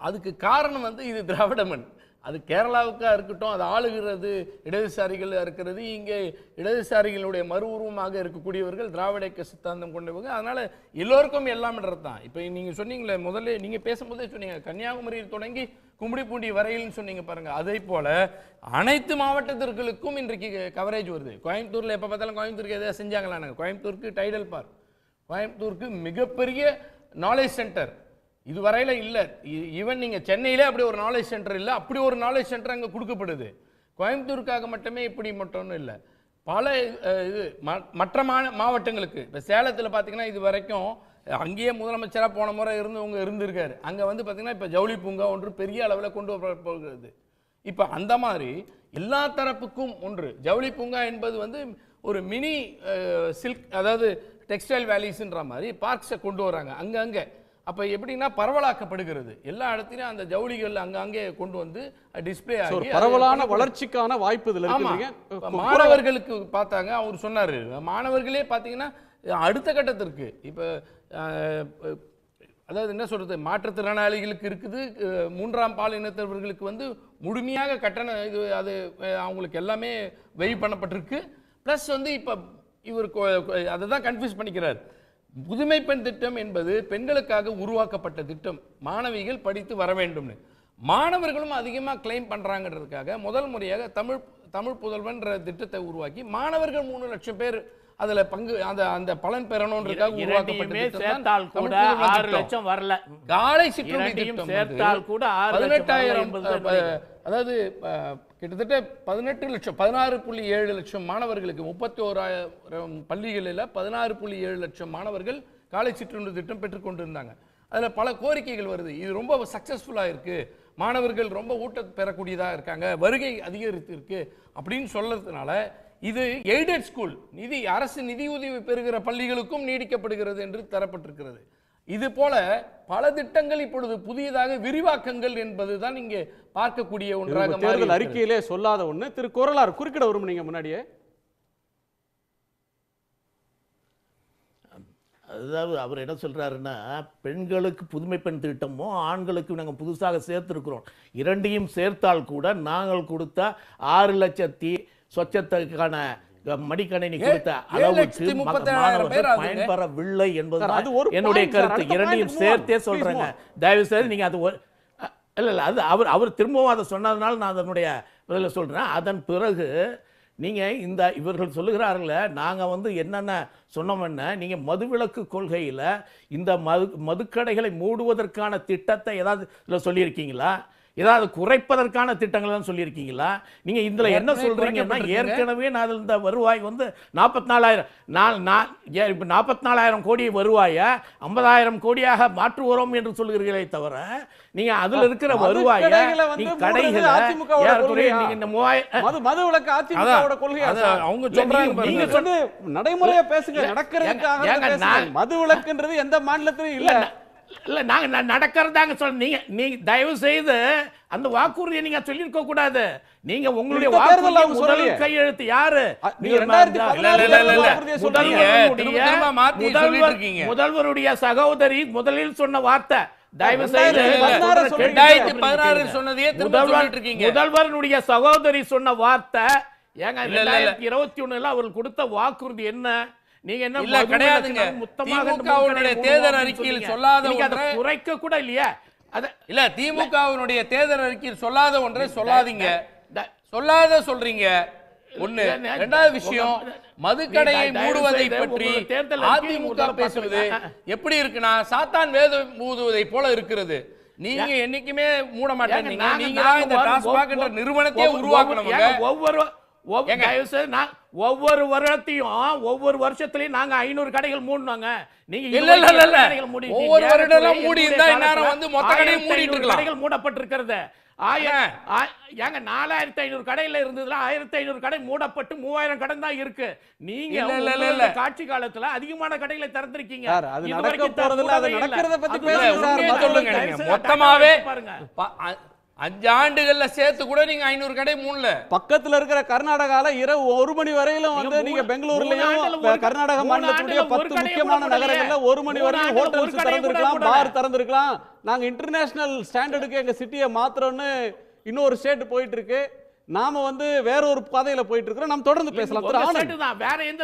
அதுக்கு காரணம் இது திராவிட மண். அது கேரளாவுக்காக இருக்கட்டும், அது ஆளுகிறது இடதுசாரிகளாக இருக்கிறது. இங்கே இடதுசாரிகளுடைய மறு உருவமாக இருக்கக்கூடியவர்கள் திராவிட இயக்க சித்தாந்தம் கொண்டவங்க. அதனால் எல்லோருக்கும் எல்லாம்ன்றது தான். இப்போ நீங்கள் சொன்னீங்களே, முதல்ல நீங்கள் பேசும்போதே சொன்னீங்க கன்னியாகுமரியில் தொடங்கி கும்மிடிப்பூண்டி வரையில்னு சொன்னீங்க பாருங்கள். அதே போல் அனைத்து மாவட்டத்திற்கும் இன்றைக்கு கவரேஜ் வருது. கோயம்புத்தூரில் எப்போ பார்த்தாலும் கோயம்புத்தூருக்கு எதாவது செஞ்சாங்களா? நாங்கள் கோயம்புத்தூருக்கு டைடல் பார்க், கோயம்புத்தூருக்கு மிகப்பெரிய நாலேஜ் சென்டர் இதுவரையில் இல்லை. ஈவன் நீங்கள் சென்னையிலே அப்படி ஒரு நாலேஜ் சென்டர் இல்லை. அப்படி ஒரு நாலேஜ் சென்டர் அங்கே கொடுக்கப்படுது. கோயம்புத்தூருக்காக மட்டுமே இப்படி மட்டும் இல்லை, பல இது மற்ற மாவட்டங்களுக்கு. இப்போ சேலத்தில் பார்த்தீங்கன்னா இது வரைக்கும் அங்கேயே முதலமைச்சராக போன முறை இருந்தவங்க இருந்திருக்காரு. அங்கே பார்த்தீங்கன்னா இப்போ ஜவுளி பூங்கா ஒன்று பெரிய அளவில் கொண்டு வரப்போகிறது. இப்போ அந்த மாதிரி எல்லா தரப்புக்கும் ஒன்று. ஜவுளி பூங்கா என்பது வந்து ஒரு மினி சில்க், அதாவது டெக்ஸ்டைல் வேலிஸ்ன்ற மாதிரி பார்க்ஸை கொண்டு வராங்க அங்கங்கே. அப்போ எப்படின்னா பரவலாக்கப்படுகிறது, எல்லா இடத்துலையும் அந்த ஜவுளிகள் அங்கங்கே கொண்டு வந்து டிஸ்பிளே ஆகி பரவலான வளர்ச்சிக்கான வாய்ப்பு இதில் இருக்குங்க. மாணவர்களுக்கு பார்த்தாங்க, அவர் சொன்னார், மாணவர்களே பார்த்தீங்கன்னா அடுத்த கட்டத்திற்கு இப்போ அதாவது என்ன சொல்கிறது, மாற்றுத்திறனாளிகளுக்கு இருக்குது, மூன்றாம் பாலினத்தவர்களுக்கு வந்து முழுமையாக கட்டணம் இது அது அவங்களுக்கு எல்லாமே வெய்வ் பண்ணப்பட்டிருக்கு. ப்ளஸ் வந்து இப்போ இவர் அதை தான் கன்ஃபியூஸ் பண்ணிக்கிறார். புதுமை பெண் திட்டம் என்பது பெண்களுக்காக உருவாக்கப்பட்ட திட்டம், மாணவிகள் படித்து வர வேண்டும்னு. மாணவர்களும் அதிகமாக கிளைம் பண்ணுறாங்கிறதுக்காக முதல் முறையாக தமிழ் புதல்வன்ற திட்டத்தை உருவாக்கி மாணவர்கள் 3 லட்சம் பேர் அதுல பங்கு அந்த பலன் பெறணும்ன்றதுக்காக உருவாக்கப்பட்ட சேர்த்தால் கூட 6 லட்சம் வரல. காலை சிற்றுண்டி திட்டம் சேர்த்தால் கூட 18,000, அதாவது கிட்டத்தட்ட 18 லட்சம் 16.7 லட்சம் மாணவர்களுக்கு 31,000 பள்ளிகளில் 16.7 லட்சம் மாணவர்கள் காலை சிற்றுண்டி திட்டம் பெற்றுக்கொண்டிருந்தாங்க. அதில் பல கோரிக்கைகள் வருது. இது ரொம்ப சக்ஸஸ்ஃபுல்லாக இருக்குது, மாணவர்கள் ரொம்ப ஊட்ட பெறக்கூடியதாக இருக்காங்க, வருகை அதிகரித்து இருக்கு அப்படின்னு சொல்றதுனால இது எய்டட் ஸ்கூல் அரசு நிதியுதவி பெறுகிற பள்ளிகளுக்கும் நீடிக்கப்படுகிறது என்று தரப்பட்டிருக்கிறது. இது போல பல திட்டங்கள் இப்பொழுது புதியதாக விரிவாக்கங்கள் என்பதுதான் இங்கே பார்க்கக்கூடிய ஒன்றாக தேர்தல் அறிக்கையிலே சொல்லாத ஒன்று. திரு கோரலார் குறுக்கிட விரும்புனீங்க முன்னாடியே. அதாவது அவர் என்ன சொல்றாருன்னா, பெண்களுக்கு புதுமை பெண் திட்டமோ ஆண்களுக்கு நாங்கள் புதுசாக சேர்த்துருக்கிறோம், இரண்டையும் சேர்த்தால் கூட நாங்கள் கொடுத்த 6 லட்சத்தி சொச்சத்துக்கான மடிக்கணினி கொடுத்த அளவுக்கு மாணவர்கள் பயன்பெறவில்லை என்பதுதான் என்னுடைய கருத்து. இரண்டையும் சேர்த்தே சொல்றேங்க. தயவு செய்து நீங்க அது இல்ல அது அவர் திரும்பவும் அதை சொன்னதுனால நான் அதனுடைய பதில சொல்றேன். அதன் பிறகு நீங்கள் இவர்கள் சொல்லுகிறார்கள, நாங்கள் வந்து என்னென்ன சொன்னோம்னா, நீங்கள் மதுவிலக்கு கொள்கையில் இந்த மதுக்கடைகளை மூடுவதற்கான திட்டத்தை ஏதாவது இதில் சொல்லியிருக்கீங்களா? ஏதாவது குறைப்பதற்கான திட்டங்கள் தான் சொல்லியிருக்கீங்களா? நீங்கள் இதில் என்ன சொல்கிறீங்கன்னா, ஏற்கனவே நான் இந்த வருவாய் வந்து 44,000 இப்போ 44,000 கோடி வருவாயை 50,000 கோடியாக மாற்றுவோம் என்று சொல்கிறீர்களே தவிர, நீங்க அதுல இருக்கிற வருவாயை கடைகளை அவங்க சொல்றாங்க, நீங்க சொன்ன நடைமுறையா பேசுங்க, நடக்கிறதுக்காக. மதுவிலக்குன்றது எந்த மாநிலத்திலும் இல்ல. இல்ல நாங்க நடக்கிறதாங்க சொல்ல. நீங்க தயவு செய்து அந்த வாக்குறுதியை நீங்க சொல்லிருக்க கூடாது. நீங்க உங்களுடைய வாக்குறுதி கையெழுத்து யாரு? முதல்வருடைய சகோதரி முதலில் சொன்ன வார்த்தை. தயவு செய்து 2016 சொன்னதையே சொல்லிட்டு இருக்கீங்க. முதல்வருடைய சகோதரி சொன்ன வார்த்தை ஏங்க 2021 அவர்கள் கொடுத்த வாக்குறுதி என்ன? நீங்க என்ன இல்ல கிடையாதுங்க. திமுகவுடைய தேர்தல் அறிக்கையில் சொல்லாத ஒன்றை குறைக்க கூட இல்லையா? இல்ல திமுகவுடைய தேர்தல் அறிக்கையில் சொல்லாத ஒன்றை சொல்லாதீங்க, சொல்லாத சொல்றீங்க. ஒண்ணு. இரண்டாவது விஷயம், மதுக்கடையை மூடுவதை பற்றி அதிமுக பேசுவது எப்படி இருக்குன்னா, சாத்தான் வேதம் ஊதுவதை போல இருக்கிறது. நீங்க என்னைக்குமே மூட மாட்டேங்க. நீங்க தான் இந்த டாஸ்மாக் என்ற நிறுவனத்தை உருவாக்கணும். ஒவ்வொரு வருடத்தையும் ஒவ்வொரு வருஷத்துலயும் நாங்க 500 கடைகள் மூடினாங்க. நீங்க ஒவ்வொரு வருடம் மூடி இருந்தா இந்நேரம் வந்து மொத்த கடையும் மூடிட்டு இருக்கலாம். கடைகள் மூடப்பட்டிருக்கிறது. 4500 கடையில இருந்ததுல 1500 கடை மூடப்பட்டு 3000 கடை தான் இருக்கு. நீங்க காட்சி காலத்துல அதிகமான கடைகளை திறந்திருக்கீங்க. அது நடக்க போறதுல அது நடக்கிறத பத்தி பேசுங்க சார். சொல்லுங்க. மொத்தமாவே 5 ஆண்டுகள்ல சேர்த்து கூட நீங்க 500 கடை மூடல. பக்கத்துல இருக்கிற கர்நாடகால இரவு 1 மணி வரையிலும் வந்து நீங்க பெங்களூர்லயும் கர்நாடக மாநிலத்துடைய 10 முக்கியமான நகரங்கள்ல 1 மணி வரையும் ஹோட்டல்ஸ் திறந்திருக்கலாம், பார் திறந்திருக்கலாம். நாங்க இன்டர்நேஷனல் ஸ்டாண்டர்டுக்கு எங்க சிட்டியை மாத்திரம்னு இன்னொரு ஸ்டேட் போயிட்டு இருக்கு. நாம வந்து வேற ஒரு பாதையில போயிட்டு இருக்கோம். நம்ம தொடர்ந்து பேசலாம்.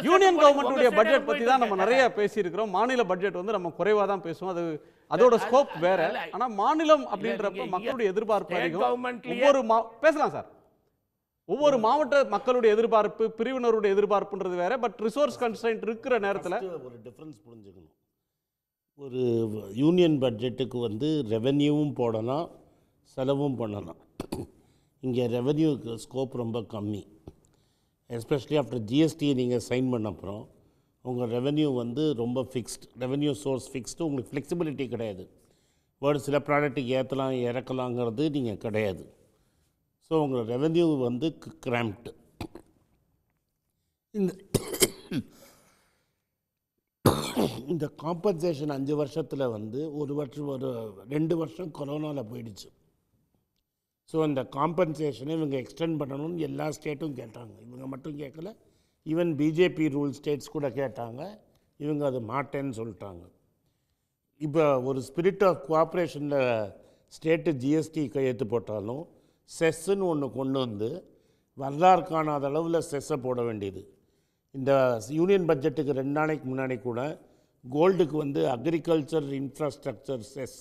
யூனியன் கவர்மெண்ட்டுடைய பட்ஜெட் பத்தி தான் நம்ம நிறைய பேசி இருக்கிறோம். மாநில பட்ஜெட் வந்து நம்ம குறைவா தான் பேசுவோம். அது அதோட ஸ்கோப் வேற. ஆனா மாநிலம் அப்படின்றப்ப மக்களுடைய எதிர்பார்ப்பு அதிகம். பேசலாம் சார். ஒவ்வொரு மாவட்ட மக்களுடைய எதிர்பார்ப்பு, பிரிவினருடைய எதிர்பார்ப்புன்றது வேற. பட் ரிசோர்ஸ் கன்ஸ்ட்ரெயின்ட் இருக்கிற நேரத்தில் ஒரு டிஃபரன்ஸ் புரிஞ்சுக்கணும். ஒரு யூனியன் பட்ஜெட்டுக்கு வந்து ரெவென்யூவும் போடலாம், செலவும் பண்ணலாம். இங்கே ரெவென்யூ ஸ்கோப் ரொம்ப கம்மி. எஸ்பெஷலி ஆஃப்டர் ஜிஎஸ்டியை நீங்கள் சைன் பண்ண அப்புறம் உங்கள் ரெவென்யூ வந்து ரொம்ப ஃபிக்ஸ்ட், ரெவென்யூ சோர்ஸ் ஃபிக்ஸ்டு. உங்களுக்கு ஃப்ளெக்சிபிலிட்டி கிடையாது. ஒரு சில ப்ராடக்ட்டுக்கு ஏற்றலாம் இறக்கலாங்கிறது நீங்கள் கிடையாது. ஸோ ஸோ உங்கள் ரெவென்யூ வந்து கிராம்ப்டு. இந்த காம்பன்சேஷன் 5 வருஷத்தில் வந்து ஒரு 2 வருஷம் கொரோனாவில் போயிடுச்சு. ஸோ இந்த காம்பன்சேஷனை இவங்க எக்ஸ்டெண்ட் பண்ணணும்னு எல்லா ஸ்டேட்டும் கேட்டாங்க. இவங்க மட்டும் கேட்கல, ஈவன் பிஜேபி ரூல் ஸ்டேட்ஸ் கூட கேட்டாங்க. இவங்க அது மாட்டேன்னு சொல்லிட்டாங்க. இப்போ ஒரு ஸ்பிரிட் ஆஃப் கோஆப்ரேஷனில் ஸ்டேட்டு ஜிஎஸ்டி கையெழுத்து போட்டாலும் செஸ்ன்னு ஒன்று கொண்டு வந்து வரலாறு காணாத அளவில் செஸ்ஸை போட வேண்டியது. இந்த யூனியன் பட்ஜெட்டுக்கு 2 நாளைக்கு முன்னாடி கூட கோல்டுக்கு வந்து அக்ரிகல்ச்சர் இன்ஃப்ராஸ்ட்ரக்சர் செஸ்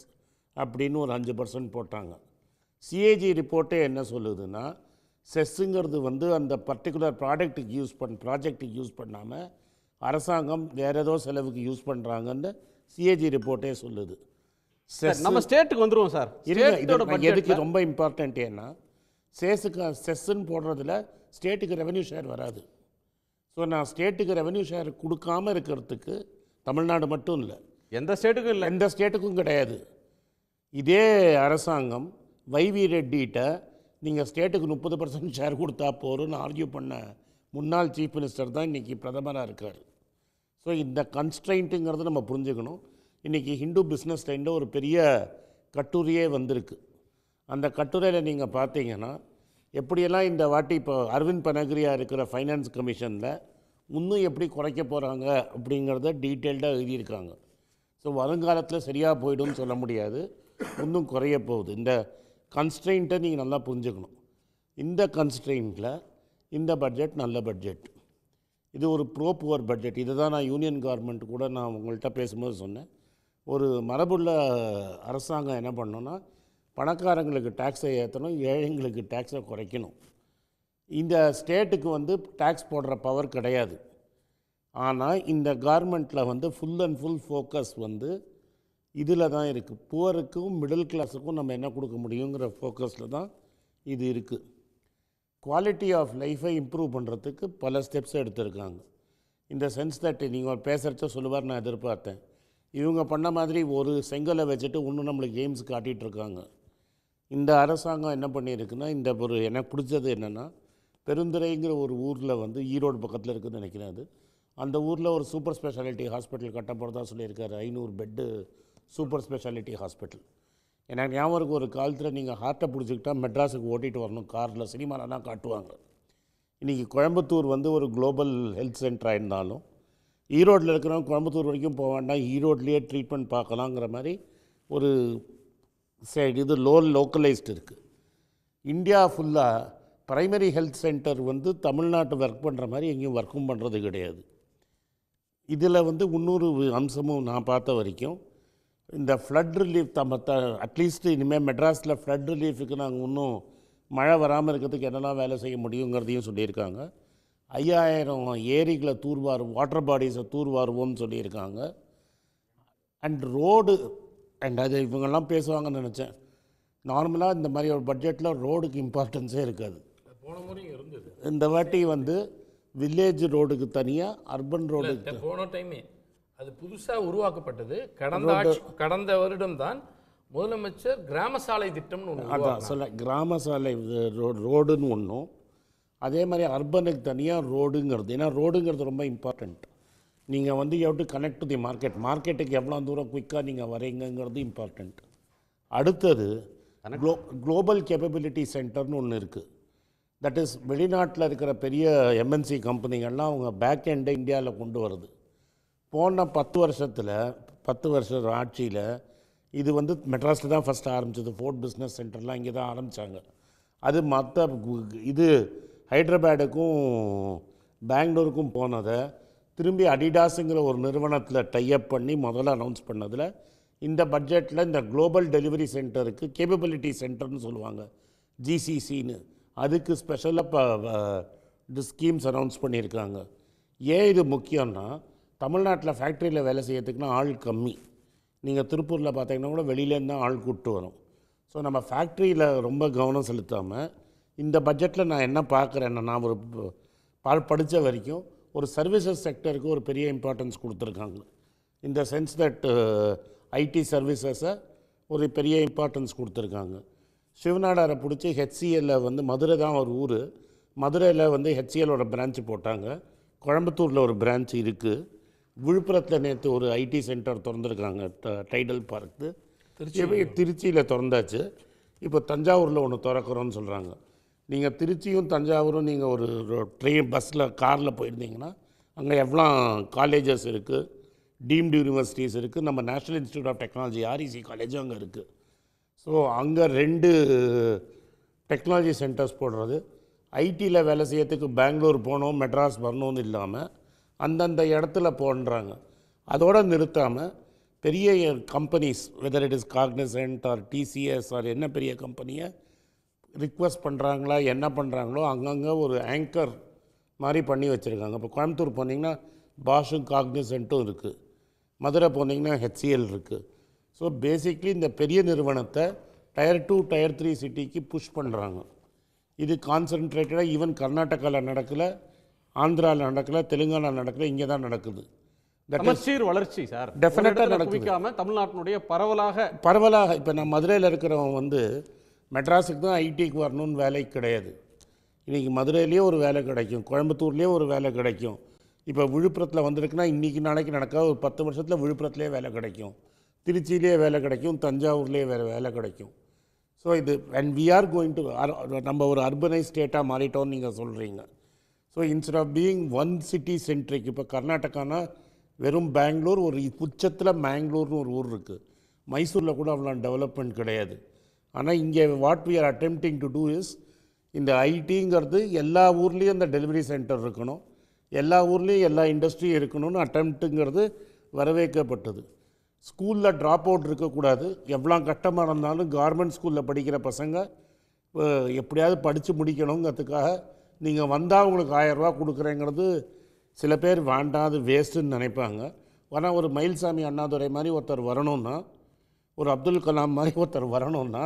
அப்படின்னு ஒரு 5% போட்டாங்க. சிஏஜி ரிப்போர்ட்டே என்ன சொல்லுதுன்னா, செஸ்ஸுங்கிறது வந்து அந்த பர்டிகுலர் ப்ராஜெக்ட்டுக்கு யூஸ் பண்ணாமல் அரசாங்கம் வேறு ஏதோ செலவுக்கு யூஸ் பண்ணுறாங்கன்னு சிஏஜி ரிப்போர்ட்டே சொல்லுது. நம்ம ஸ்டேட்டுக்கு வந்துடுவோம் சார். எதுக்கு ரொம்ப இம்பார்ட்டன்ட் ஏன்னா, செஸ்ஸுன்னு போடுறதுல ஸ்டேட்டுக்கு ரெவென்யூ ஷேர் வராது. ஸோ நான் ஸ்டேட்டுக்கு ரெவென்யூ ஷேர் கொடுக்காம இருக்கிறதுக்கு தமிழ்நாடு மட்டும் இல்லை, எந்த ஸ்டேட்டுக்கும் இல்லை, எந்த ஸ்டேட்டுக்கும் கிடையாது. இதே அரசாங்கம் வைவி ரெட்டிகிட்ட நீங்கள் ஸ்டேட்டுக்கு 30% ஷேர் கொடுத்தா போகிறோன்னு ஆர்கியூ பண்ண முன்னாள் சீஃப் மினிஸ்டர் தான் இன்றைக்கி பிரதமராக இருக்கார். ஸோ இந்த கன்ஸ்ட்ரெயின்ட்டுங்கிறத நம்ம புரிஞ்சுக்கணும். இன்றைக்கி ஹிந்து பிஸ்னஸ் டைமில் ஒரு பெரிய கட்டுரையே வந்திருக்கு. அந்த கட்டுரையில் நீங்கள் பார்த்தீங்கன்னா எப்படியெல்லாம் இந்த வாட்டி இப்போ அரவிந்த் பனகிரியா இருக்கிற ஃபைனான்ஸ் கமிஷனில் இன்னும் எப்படி குறைக்க போகிறாங்க அப்படிங்கிறத டீட்டெயில்டாக எழுதியிருக்காங்க. ஸோ வருங்காலத்தில் சரியாக போய்டும்னு சொல்ல முடியாது, இன்னும் குறைய போகுது. இந்த கன்ஸ்ட்ரெயின்ட்டை நீங்கள் நல்லா புரிஞ்சுக்கணும். இந்த கன்ஸ்ட்ரெயின்ட்டில் இந்த பட்ஜெட் நல்ல பட்ஜெட். இது ஒரு புவர் பட்ஜெட். இதை தான் நான் யூனியன் கவர்மெண்ட் கூட நான் உங்கள்கிட்ட பேசும்போது சொன்னேன். ஒரு மரபுள்ள அரசாங்கம் என்ன பண்ணணும்னா, பணக்காரங்களுக்கு டேக்ஸை ஏற்றணும், ஏழைங்களுக்கு டேக்ஸை குறைக்கணும். இந்த ஸ்டேட்டுக்கு வந்து டேக்ஸ் போடுற பவர் கிடையாது. ஆனால் இந்த கவர்மெண்ட்டில் வந்து ஃபுல் அண்ட் ஃபுல் ஃபோக்கஸ் வந்து இதில் தான் இருக்குது. புவருக்கும் மிடில் கிளாஸுக்கும் நம்ம என்ன கொடுக்க முடியுங்கிற ஃபோக்கஸில் தான் இது இருக்குது. குவாலிட்டி ஆஃப் லைஃபை இம்ப்ரூவ் பண்ணுறதுக்கு பல ஸ்டெப்ஸ் எடுத்திருக்காங்க. இந்த சென்ஸ் தட் நீங்கள் பேசுகிறச்ச சொல்லுவார், நான் எதிர்பார்த்தேன். இவங்க பண்ண மாதிரி ஒரு செங்கலை வச்சுட்டு இன்னும் நம்மளுக்கு எய்ம்ஸ் காட்டிகிட்ருக்காங்க. இந்த அரசாங்கம் என்ன பண்ணியிருக்குன்னா, இந்த ஒரு எனக்கு பிடிச்சது என்னென்னா, பெருந்துறைங்கிற ஒரு ஊரில் வந்து ஈரோடு பக்கத்தில் இருக்குதுன்னு நினைக்கிறேன். அது அந்த ஊரில் ஒரு சூப்பர் ஸ்பெஷாலிட்டி ஹாஸ்பிட்டல் கட்ட போகிறதா சொல்லியிருக்காரு. 500 பெட்டு சூப்பர் ஸ்பெஷாலிட்டி ஹாஸ்பிட்டல். எனக்கு ஞாபகம் இருக்குது, ஒரு காலத்தில் நீங்கள் ஹார்ட்டை பிடிச்சிக்கிட்டால் மெட்ராஸுக்கு ஓட்டிகிட்டு வரணும் காரில், சினிமாலலாம் காட்டுவாங்க. இன்றைக்கி கோயம்புத்தூர் வந்து ஒரு குளோபல் ஹெல்த் சென்டராக இருந்தாலும் ஈரோட்டில் இருக்கிறவங்க கோயம்புத்தூர் வரைக்கும் போக வேண்டாம், ஈரோட்லேயே ட்ரீட்மெண்ட் பார்க்கலாங்கிற மாதிரி ஒரு இது லோக்கலைஸ்டு இருக்குது. இந்தியா ஃபுல்லாக ப்ரைமரி ஹெல்த் சென்டர் வந்து தமிழ்நாட்டு ஒர்க் பண்ணுற மாதிரி எங்கேயும் ஒர்க்கும் பண்ணுறது கிடையாது. இதில் வந்து இன்னொரு அம்சமும் நான் பார்த்த வரைக்கும், இந்த ஃப்ளட் ரிலீஃப் அட்லீஸ்ட் இனிமேல் மெட்ராஸில் ஃப்ளட் ரிலீஃபுக்கு நாங்கள் இன்னும் மழை வராமல் இருக்கிறதுக்கு என்னெல்லாம் வேலை செய்ய முடியுங்கிறதையும் சொல்லியிருக்காங்க. 5000 ஏரிகளை வாட்டர் பாடிஸை தூர்வாருவோம்னு சொல்லியிருக்காங்க. அண்ட் ரோடு அது இவங்கெல்லாம் பேசுவாங்கன்னு நினச்சேன். நார்மலாக இந்த மாதிரி ஒரு பட்ஜெட்டில் ரோடுக்கு இம்பார்ட்டன்ஸே இருக்காது. போன முறையும் இருந்தது. இந்த வாட்டி வந்து வில்லேஜ் ரோடுக்கு தனியாக, அர்பன் ரோடுக்கு போன டைமே அது புதுசாக உருவாக்கப்பட்டது. கடந்த வருடம் தான் முதலமைச்சர் கிராம சாலை திட்டம்னு ஒன்று, அதான் சொல்ல கிராம சாலை ரோடுன்னு ஒன்றும், அதே மாதிரி அர்பனுக்கு தனியாக ரோடுங்கிறது. ஏன்னா ரோடுங்கிறது ரொம்ப இம்பார்ட்டண்ட். நீங்கள் வந்து you have to connect to the மார்க்கெட்டுக்கு எவ்வளோ தூரம் குயிக்காக நீங்கள் வரீங்கிறது இம்பார்ட்டண்ட். அடுத்தது குளோபல் கேப்பபிலிட்டி சென்டர்னு ஒன்று இருக்குது. தட் இஸ் வெளிநாட்டில் இருக்கிற பெரிய எம்என்சி கம்பெனிகள்லாம் அவங்க பேக் எண்டை இந்தியாவில் கொண்டு வருது. போன 10 வருஷ ஆட்சியில் இது வந்து மெட்ராஸில் தான் ஃபஸ்ட்டு ஆரம்பிச்சது. ஃபோர்ட் பிஸ்னஸ் சென்டர்லாம் இங்கே தான் ஆரம்பித்தாங்க. அது மற்ற இது ஹைதராபாடுக்கும் பெங்களூருக்கும் போனதை திரும்பி அடிடாஸுங்கிற ஒரு நிறுவனத்தில் டைஅப் பண்ணி முதல்ல அனௌன்ஸ் பண்ணதில் இந்த பட்ஜெட்டில் இந்த குளோபல் டெலிவரி சென்டருக்கு கேப்பபிலிட்டி சென்டர்னு சொல்லுவாங்க, ஜிசிசின்னு, அதுக்கு ஸ்பெஷலாக ஸ்கீம்ஸ் அனௌன்ஸ் பண்ணியிருக்காங்க. ஏன் இது முக்கியம்னா, தமிழ்நாட்டில் ஃபேக்ட்ரியில் வேலை செய்யறதுக்குன்னா ஆள் கம்மி. நீங்கள் திருப்பூரில் பார்த்தீங்கன்னா கூட வெளியிலேருந்து தான் ஆள் கூப்பிட்டு வரும். ஸோ நம்ம ஃபேக்ட்ரியில் ரொம்ப கவனம் செலுத்தாமல் இந்த பட்ஜெட்டில் நான் என்ன பார்க்குறேன்னா, நான் ஒரு படித்த வரைக்கும் ஒரு சர்வீசஸ் செக்டருக்கு ஒரு பெரிய இம்பார்ட்டன்ஸ் கொடுத்துருக்காங்க. இந்த சென்ஸ் தட் ஐடி சர்வீசஸை ஒரு பெரிய இம்பார்ட்டன்ஸ் கொடுத்துருக்காங்க. சிவநாடாரை பிடிச்சி ஹெச்சிஎல்ல வந்து மதுரை தான் ஒரு ஊர், மதுரையில் வந்து ஹெச்சிஎலோட பிரான்ச்சு போட்டாங்க. கோயம்புத்தூரில் ஒரு பிரான்ச் இருக்குது. விழுப்புரத்தில் நேற்று ஒரு ஐடி சென்டர் திறந்துருக்காங்க, டைடல் பார்க்கு. திருச்சியில் திறந்தாச்சு. இப்போ தஞ்சாவூரில் ஒன்று திறக்கிறோன்னு சொல்கிறாங்க. நீங்கள் திருச்சியும் தஞ்சாவூரும் நீங்கள் ஒரு ட்ரெயின் பஸ்ஸில் காரில் போயிருந்தீங்கன்னா அங்கே எவ்வளோ காலேஜஸ் இருக்குது, டீம்டு யூனிவர்சிட்டிஸ் இருக்குது. நம்ம national institute of technology REC காலேஜும் அங்கே இருக்குது. ஸோ அங்கே 2 டெக்னாலஜி சென்டர்ஸ் போடுறது. ஐடியில் வேலை செய்யறதுக்கு பெங்களூர் போகணும், மெட்ராஸ் வரணும்னு இல்லாமல் அந்தந்த இடத்துல போடுறாங்க. அதோடு நிறுத்தாமல் பெரிய companies, whether it is Cognizant or TCS or என்ன பெரிய கம்பெனியை ரிக்வெஸ்ட் பண்ணுறாங்களா என்ன பண்ணுறாங்களோ அங்கங்கே ஒரு ஆங்கர் மாதிரி பண்ணி வச்சுருக்காங்க. இப்போ கோயம்புத்தூர் போனீங்கன்னா பாஷும் காக்னிசன்ட்டும் இருக்குது, மதுரை போனீங்கன்னா HCL இருக்குது. ஸோ பேசிக்லி இந்த பெரிய நிறுவனத்தை Tier 2 Tier 3 சிட்டிக்கு புஷ் பண்ணுறாங்க. இது கான்சன்ட்ரேட்டடாக ஈவன் கர்நாடகாவில் நடக்கலை, ஆந்திராவில் நடக்கலை, தெலுங்கானா நடக்கலை, இங்கே தான் நடக்குது. சமச்சீர் வளர்ச்சி சார் டெஃபினட்டாக நடக்குது. தமிழ்நாட்டினுடைய பரவலாக இப்போ நான் மதுரையில் இருக்கிறவன் வந்து மெட்ராஸுக்கு தான் ஐடிக்கு வரணும்னு வேலை கிடையாது. இன்றைக்கி மதுரையிலேயே ஒரு வேலை கிடைக்கும், கோயம்புத்தூர்லேயே ஒரு வேலை கிடைக்கும். இப்போ விழுப்புரத்தில் வந்திருக்குன்னா இன்றைக்கி நாளைக்கு நடக்காது, ஒரு 10 வருஷத்தில் விழுப்புரத்துலேயே வேலை கிடைக்கும், திருச்சியிலே வேலை கிடைக்கும், தஞ்சாவூர்லேயே வேலை கிடைக்கும். ஸோ இது and we are going to நம்ம ஒரு அர்பனைஸ் ஸ்டேட்டாக மாறிட்டோம்னு நீங்கள் சொல்கிறீங்க. So instead of being one city centric, இப்போ கர்நாடகானா வெறும் பெங்களூர், ஒரு உச்சத்தில் மேங்களூர்னு ஒரு ஊர் இருக்குது. மைசூரில் கூட அவ்வளோ டெவலப்மெண்ட் கிடையாது. ஆனால் இங்கே what we are attempting to do is, இந்த ஐடிங்கிறது எல்லா ஊர்லேயும் இந்த டெலிவரி சென்டர் இருக்கணும், எல்லா ஊர்லேயும் எல்லா இண்டஸ்ட்ரியும் இருக்கணும்னு அட்டெம்ப்ட்டுங்கிறது வரவேற்கப்பட்டது. ஸ்கூலில் ட்ராப் அவுட் இருக்கக்கூடாது. எவ்வளோ கஷ்டமாக இருந்தாலும் கவர்மெண்ட் ஸ்கூலில் படிக்கிற பசங்க எப்படியாவது படித்து முடிக்கணுங்கிறதுக்காக நீங்கள் வந்தால் உங்களுக்கு 1000 ரூபா கொடுக்குறேங்கிறது சில பேர் வேண்டாம், அது வேஸ்ட்டுன்னு நினைப்பாங்க. ஆனால் ஒரு மயில்சாமி அண்ணாதுரை மாதிரி ஒருத்தர் வரணும்னா, ஒரு அப்துல் கலாம் மாதிரி ஒருத்தர் வரணும்னா,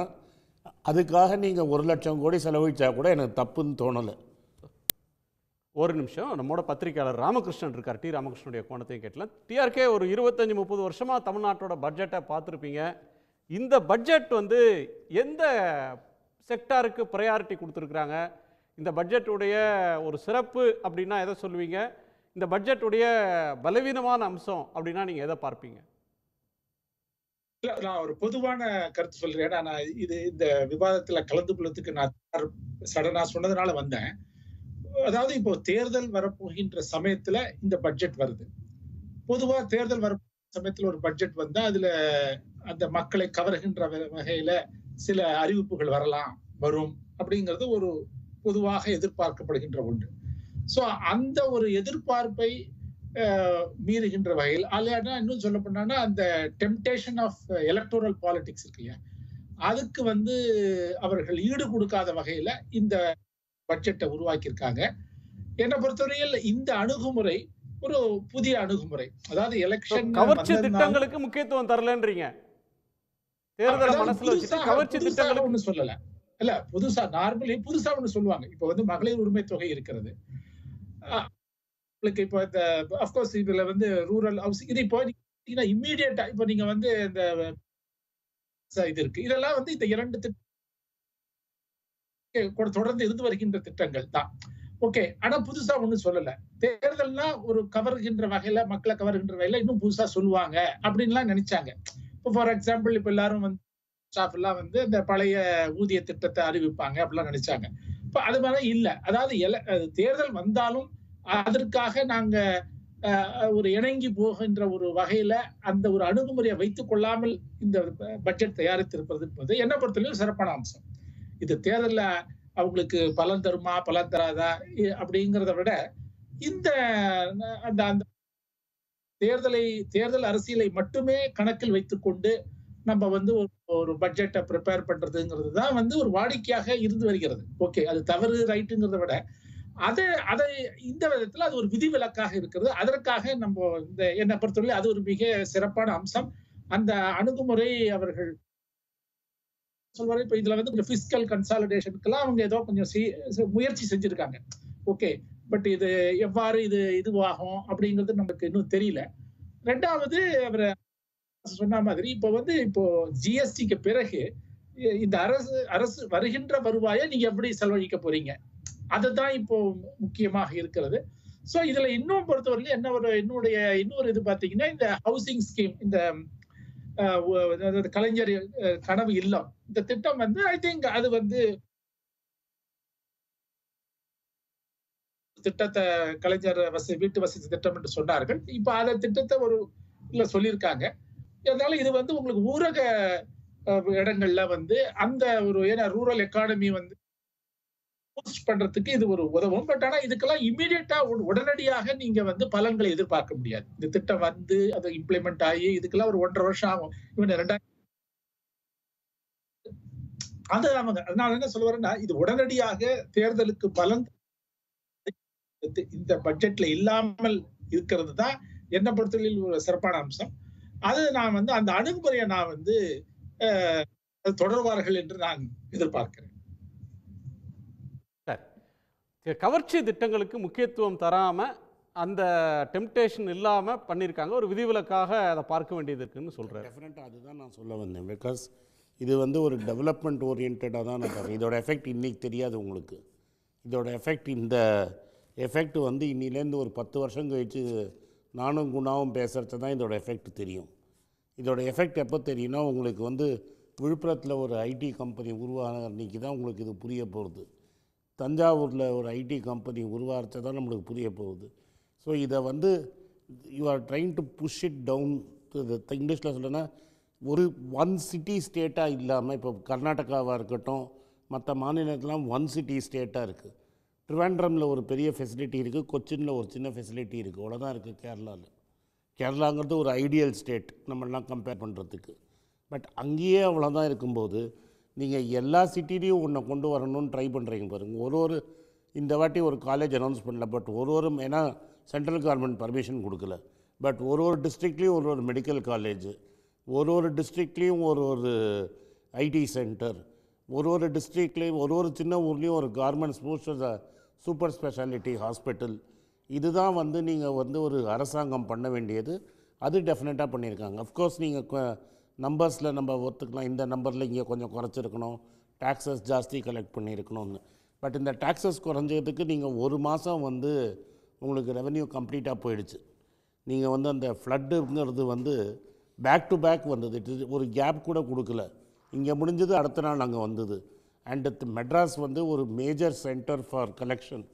அதுக்காக நீங்கள் 1 லட்சம் கோடி செலவழித்தா கூட எனக்கு தப்புன்னு தோணலை. ஒரு நிமிஷம், நம்மளோட பத்திரிகையாளர் ராமகிருஷ்ணன் இருக்கார். ராமகிருஷ்ணனுடைய கோணத்தையும் கேட்டலாம். TRK ஒரு 25-30 வருஷமாக தமிழ்நாட்டோட பட்ஜெட்டை பார்த்துருப்பீங்க. இந்த பட்ஜெட் வந்து எந்த செக்டாருக்கு ப்ரையாரிட்டி கொடுத்துருக்குறாங்க? இந்த பட்ஜெட்டுடைய ஒரு சிறப்பு அப்படின்னா எதை சொல்லுவீங்க? இந்த பட்ஜெட்டுடைய பலவீனமான அம்சம் அப்படின்னா நீங்கள் எதை பார்ப்பீங்க? நான் ஒரு பொதுவான கருத்து சொல்றேன். ஏன்னா நான் இந்த விவாதத்தில் கலந்து கொள்வதற்கு நான் சடனா சொன்னதுனால வந்தேன். அதாவது இப்போ தேர்தல் வரப்போகின்ற சமயத்துல இந்த பட்ஜெட் வருது. பொதுவா தேர்தல் வர சமயத்துல ஒரு பட்ஜெட் வந்தா அதுல அந்த மக்களை கவர்கின்ற வகையில சில அறிவிப்புகள் வரும் அப்படிங்கிறது ஒரு பொதுவாக எதிர்பார்க்கப்படுகின்ற ஒன்று. சோ அந்த ஒரு எதிர்பார்ப்பை மீறுகின்ற வகையில், அல்லனா இன்னும் சொல்ல போனா அந்த டெம்டேஷன் ஆஃப் எலக்டோரல் பாலிடிக்ஸ் இருக்கு இல்லையா, அதுக்கு அவர்கள் ஈடு கொடுக்காத வகையில இந்த பட்ஜெட்டை உருவாக்கியிருக்காங்க. என்னை பொறுத்தவரையில் இந்த அணுகுமுறை ஒரு புதிய அணுகுமுறை. அதாவது எலெக்ஷன் கவர்ச்சி திட்டங்களுக்கு முக்கியத்துவம் தரலன்றீங்க. தேர்தல் மனசுல வச்சுட்டு கவர்ச்சி திட்டங்களுக்கு ஒண்ணு சொல்லல. இல்ல, புதுசா நார்மலி புதுசா ஒண்ணு சொல்லுவாங்க. இப்போ மகளிர் உரிமை தொகை இருக்கிறது. இப்போ இந்த அஃப்கோர்ஸ் இதுல ரூரல் ஹவுசிங், இது இப்போ இம்மீடியட்டா இப்போ நீங்க இந்த இது இருக்கு. இதெல்லாம் இந்த 2 தொடர்ந்து இருந்து வருகின்ற திட்டங்கள் தான். ஓகே, ஆனா புதுசா ஒண்ணும் சொல்லல. தேர்தல்னா ஒரு கவர்கின்ற வகையில, மக்களை கவர்கின்ற வகையில இன்னும் புதுசா சொல்லுவாங்க அப்படின்லாம் நினைச்சாங்க. இப்போ ஃபார் எக்ஸாம்பிள் இப்போ எல்லாரும் ஸ்டாஃப் எல்லாம் இந்த பழைய ஊதிய திட்டத்தை அறிவிப்பாங்க அப்படிலாம் நினைச்சாங்க. இப்போ அது மாதிரி இல்ல. அதாவது தேர்தல் வந்தாலும் அதற்காக நாங்க ஒரு இணங்கி போகின்ற ஒரு வகையில அந்த ஒரு அணுகுமுறையை வைத்துக் கொள்ளாமல் இந்த பட்ஜெட் தயாரித்திருப்பது என்பது என்ன பொறுத்தவரைக்கும் சிறப்பான அம்சம். இது தேர்தல்ல அவங்களுக்கு பலன் தருமா பலன் தராதா அப்படிங்கிறத விட இந்த அந்த தேர்தல் அரசியலை மட்டுமே கணக்கில் வைத்துக்கொண்டு நம்ம ஒரு பட்ஜெட்டை ப்ரிப்பேர் பண்றதுங்கிறது தான் ஒரு வாடிக்கையாக இருந்து வருகிறது. ஓகே, அது தவறு ரைட்டுங்கிறத விட அதை இந்த விதத்துல அது ஒரு விதிவிலக்காக இருக்கிறது. அதற்காக நம்ம என்னை பொறுத்தவரை அது ஒரு மிக சிறப்பான அம்சம். அந்த அணுகுமுறை அவர்கள் சொல்வாரு. இப்ப இதுல பிஸ்கல் கன்சாலிடேஷனுக்கெல்லாம் அவங்க ஏதோ கொஞ்சம் முயற்சி செஞ்சிருக்காங்க. ஓகே, பட் இது எவ்வாறு இதுவாகும் அப்படிங்கிறது நமக்கு இன்னும் தெரியல. 2வது அவர் சொன்ன மாதிரி இப்போ இப்போ ஜிஎஸ்டிக்கு பிறகு இந்த அரசு வருகின்ற வருவாயை நீங்க எப்படி செலவழிக்க போறீங்க, அதுதான் இப்போ முக்கியமாக இருக்கிறது. சோ இதுல இன்னும் பொறுத்தவரையிலும் இன்னொரு இது பாத்தீங்கன்னா, இந்த ஹவுசிங் ஸ்கீம், இந்த கலைஞர் கனவு இல்லம், இந்த திட்டம் வந்து ஐ திங்க் அது வந்து திட்டத்தை கலைஞர் வீட்டு வசதி திட்டம் என்று சொன்னார்கள். இப்ப அந்த திட்டத்தை சொல்லியிருக்காங்க. அதனால இது வந்து உங்களுக்கு ஊரக இடங்கள்ல வந்து அந்த ரூரல் எக்கானமி வந்து பூஸ்ட் பண்றதுக்கு இது உதவும். பட் ஆனா இதுக்கெல்லாம் இமீடியட்டா உடனடியாக நீங்க வந்து பலன்களை எதிர்பார்க்க முடியாது. இந்த திட்டம் வந்து அது இம்ப்ளிமெண்ட் ஆகி இதுக்கெல்லாம் ஒரு 1.5 வருஷம் ஆகும். அதனால என்ன சொல்ல வரேன்னா, இது உடனடியாக தேர்தலுக்கு பலன் இந்த பட்ஜெட்ல இல்லாமல் இருக்கிறது தான் என்ன பொறுத்தவரையில் ஒரு சிறப்பான அம்சம். அது நான் வந்து அந்த அணுகுமுறையை நான் வந்து தொடர்வார்கள் என்று நான் எதிர்பார்க்கிறேன். கவர்ச்சி திட்டங்களுக்கு முக்கியத்துவம் தராம அந்த டெம்டேஷன் இல்லாமல் பண்ணியிருக்காங்க. ஒரு விதிவிலக்காக அதை பார்க்க வேண்டியது இருக்குன்னு சொல்கிறேன். டெஃபினட்டாக அதுதான் நான் சொல்ல வந்தேன். பிகாஸ் இது வந்து ஒரு டெவலப்மெண்ட் ஓரியன்டாக தான் நான் பார்க்குறேன். இதோட எஃபெக்ட் இன்றைக்கி தெரியாது உங்களுக்கு. இதோட எஃபெக்ட் எஃபெக்ட் வந்து இன்னிலேருந்து ஒரு 10 வருஷம் கழித்து நானும் குணாவும் பேசுகிறது தான் இதோட எஃபெக்ட் தெரியும். இதோட எஃபெக்ட் எப்போ தெரியும்னா, உங்களுக்கு வந்து விழுப்புரத்தில் ஒரு ஐடி கம்பெனி உருவான அன்றைக்கி தான் உங்களுக்கு இது புரிய போகுது. தஞ்சாவூரில் ஒரு ஐடி கம்பெனி உருவாகிறது தான் நம்மளுக்கு புரிய போகுது. ஸோ இதை வந்து you are trying to push it down to இங்கிலீஷில் சொல்லணும்னா, ஒரு ஒன் சிட்டி ஸ்டேட்டாக இல்லாமல், இப்போ கர்நாடகாவாக இருக்கட்டும், மற்ற மாநிலத்திலாம் ஒன் சிட்டி ஸ்டேட்டாக இருக்குது. ட்ரிவாண்ட்ரமில் ஒரு பெரிய ஃபெசிலிட்டி இருக்குது, கொச்சினில் ஒரு சின்ன ஃபெசிலிட்டி இருக்குது, அவ்வளோதான் இருக்குது கேரளாவில். கேரளாங்கிறது ஒரு ஐடியல் ஸ்டேட் நம்மளாம் கம்பேர் பண்ணுறதுக்கு. பட் அங்கேயே அவ்வளோதான் இருக்கும்போது நீங்கள் எல்லா சிட்டிலையும் ஒன்றை கொண்டு வரணும்னு ட்ரை பண்ணுறீங்க பாருங்கள். இந்த வாட்டி ஒரு காலேஜ் அனௌன்ஸ் பண்ணல, பட் ஏன்னா சென்ட்ரல் கவர்மெண்ட் பர்மிஷன் கொடுக்கல. பட் ஒரு டிஸ்ட்ரிக்ட்லேயும் ஒரு மெடிக்கல் காலேஜ், ஒரு டிஸ்ட்ரிக்ட்லேயும் ஒரு ஐடி சென்டர், ஒரு டிஸ்ட்ரிக்ட்லேயும் ஒரு சின்ன ஊர்லேயும் ஒரு கார்மெண்ட்ஸ் சூப்பர் ஸ்பெஷாலிட்டி ஹாஸ்பிட்டல். இதுதான் வந்து நீங்கள் வந்து ஒரு அரசாங்கம் பண்ண வேண்டியது. அது டெஃபினட்டாக பண்ணியிருக்காங்க. அஃப்கோர்ஸ் நீங்கள் நம்பர்ஸில் நம்ம ஒத்துக்கலாம், இந்த நம்பரில் இங்கே கொஞ்சம் குறைச்சிருக்கணும், டாக்ஸஸ் ஜாஸ்தி கலெக்ட் பண்ணியிருக்கணும்னு. பட் இந்த டாக்ஸஸ் குறைஞ்சதுக்கு நீங்கள் ஒரு மாதம் வந்து உங்களுக்கு ரெவென்யூ கம்ப்ளீட்டாக போயிடுச்சு. நீங்கள் வந்து அந்த ஃப்ளட்டுங்கிறது வந்து பேக் டு பேக் வந்தது. ஒரு கேப் கூட கொடுக்கல. இங்கே முடிஞ்சது, அடுத்த நாள் அங்கே வந்தது. அண்ட் மெட்ராஸ் வந்து ஒரு மேஜர் சென்டர் ஃபார் கலெக்ஷன்.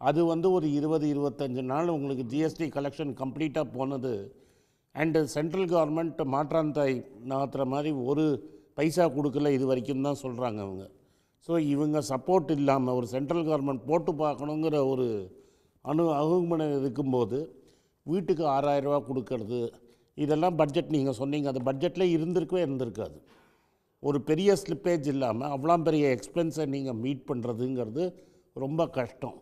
அது வந்து ஒரு 20-25 நாள் உங்களுக்கு ஜிஎஸ்டி கலெக்ஷன் கம்ப்ளீட்டாக போனது. அண்டு சென்ட்ரல் கவர்மெண்ட் மாற்றாந்தாய் நகர்த்துற மாதிரி ஒரு பைசா கொடுக்கல இது வரைக்கும் தான் சொல்கிறாங்க அவங்க. ஸோ இவங்க சப்போர்ட் இல்லாமல் ஒரு சென்ட்ரல் கவர்மெண்ட் போட்டு பார்க்கணுங்கிற ஒரு அணுகுமுறை இருக்கும்போது வீட்டுக்கு 6000 ரூபா கொடுக்கறது, இதெல்லாம் பட்ஜெட் நீங்கள் சொன்னீங்க, அது பட்ஜெட்டில் இருந்திருக்காது. ஒரு பெரிய ஸ்லிப்பேஜ் இல்லாமல் அவ்வளோ பெரிய எக்ஸ்பென்ஸை நீங்கள் மீட் பண்ணுறதுங்கிறது ரொம்ப கஷ்டம்.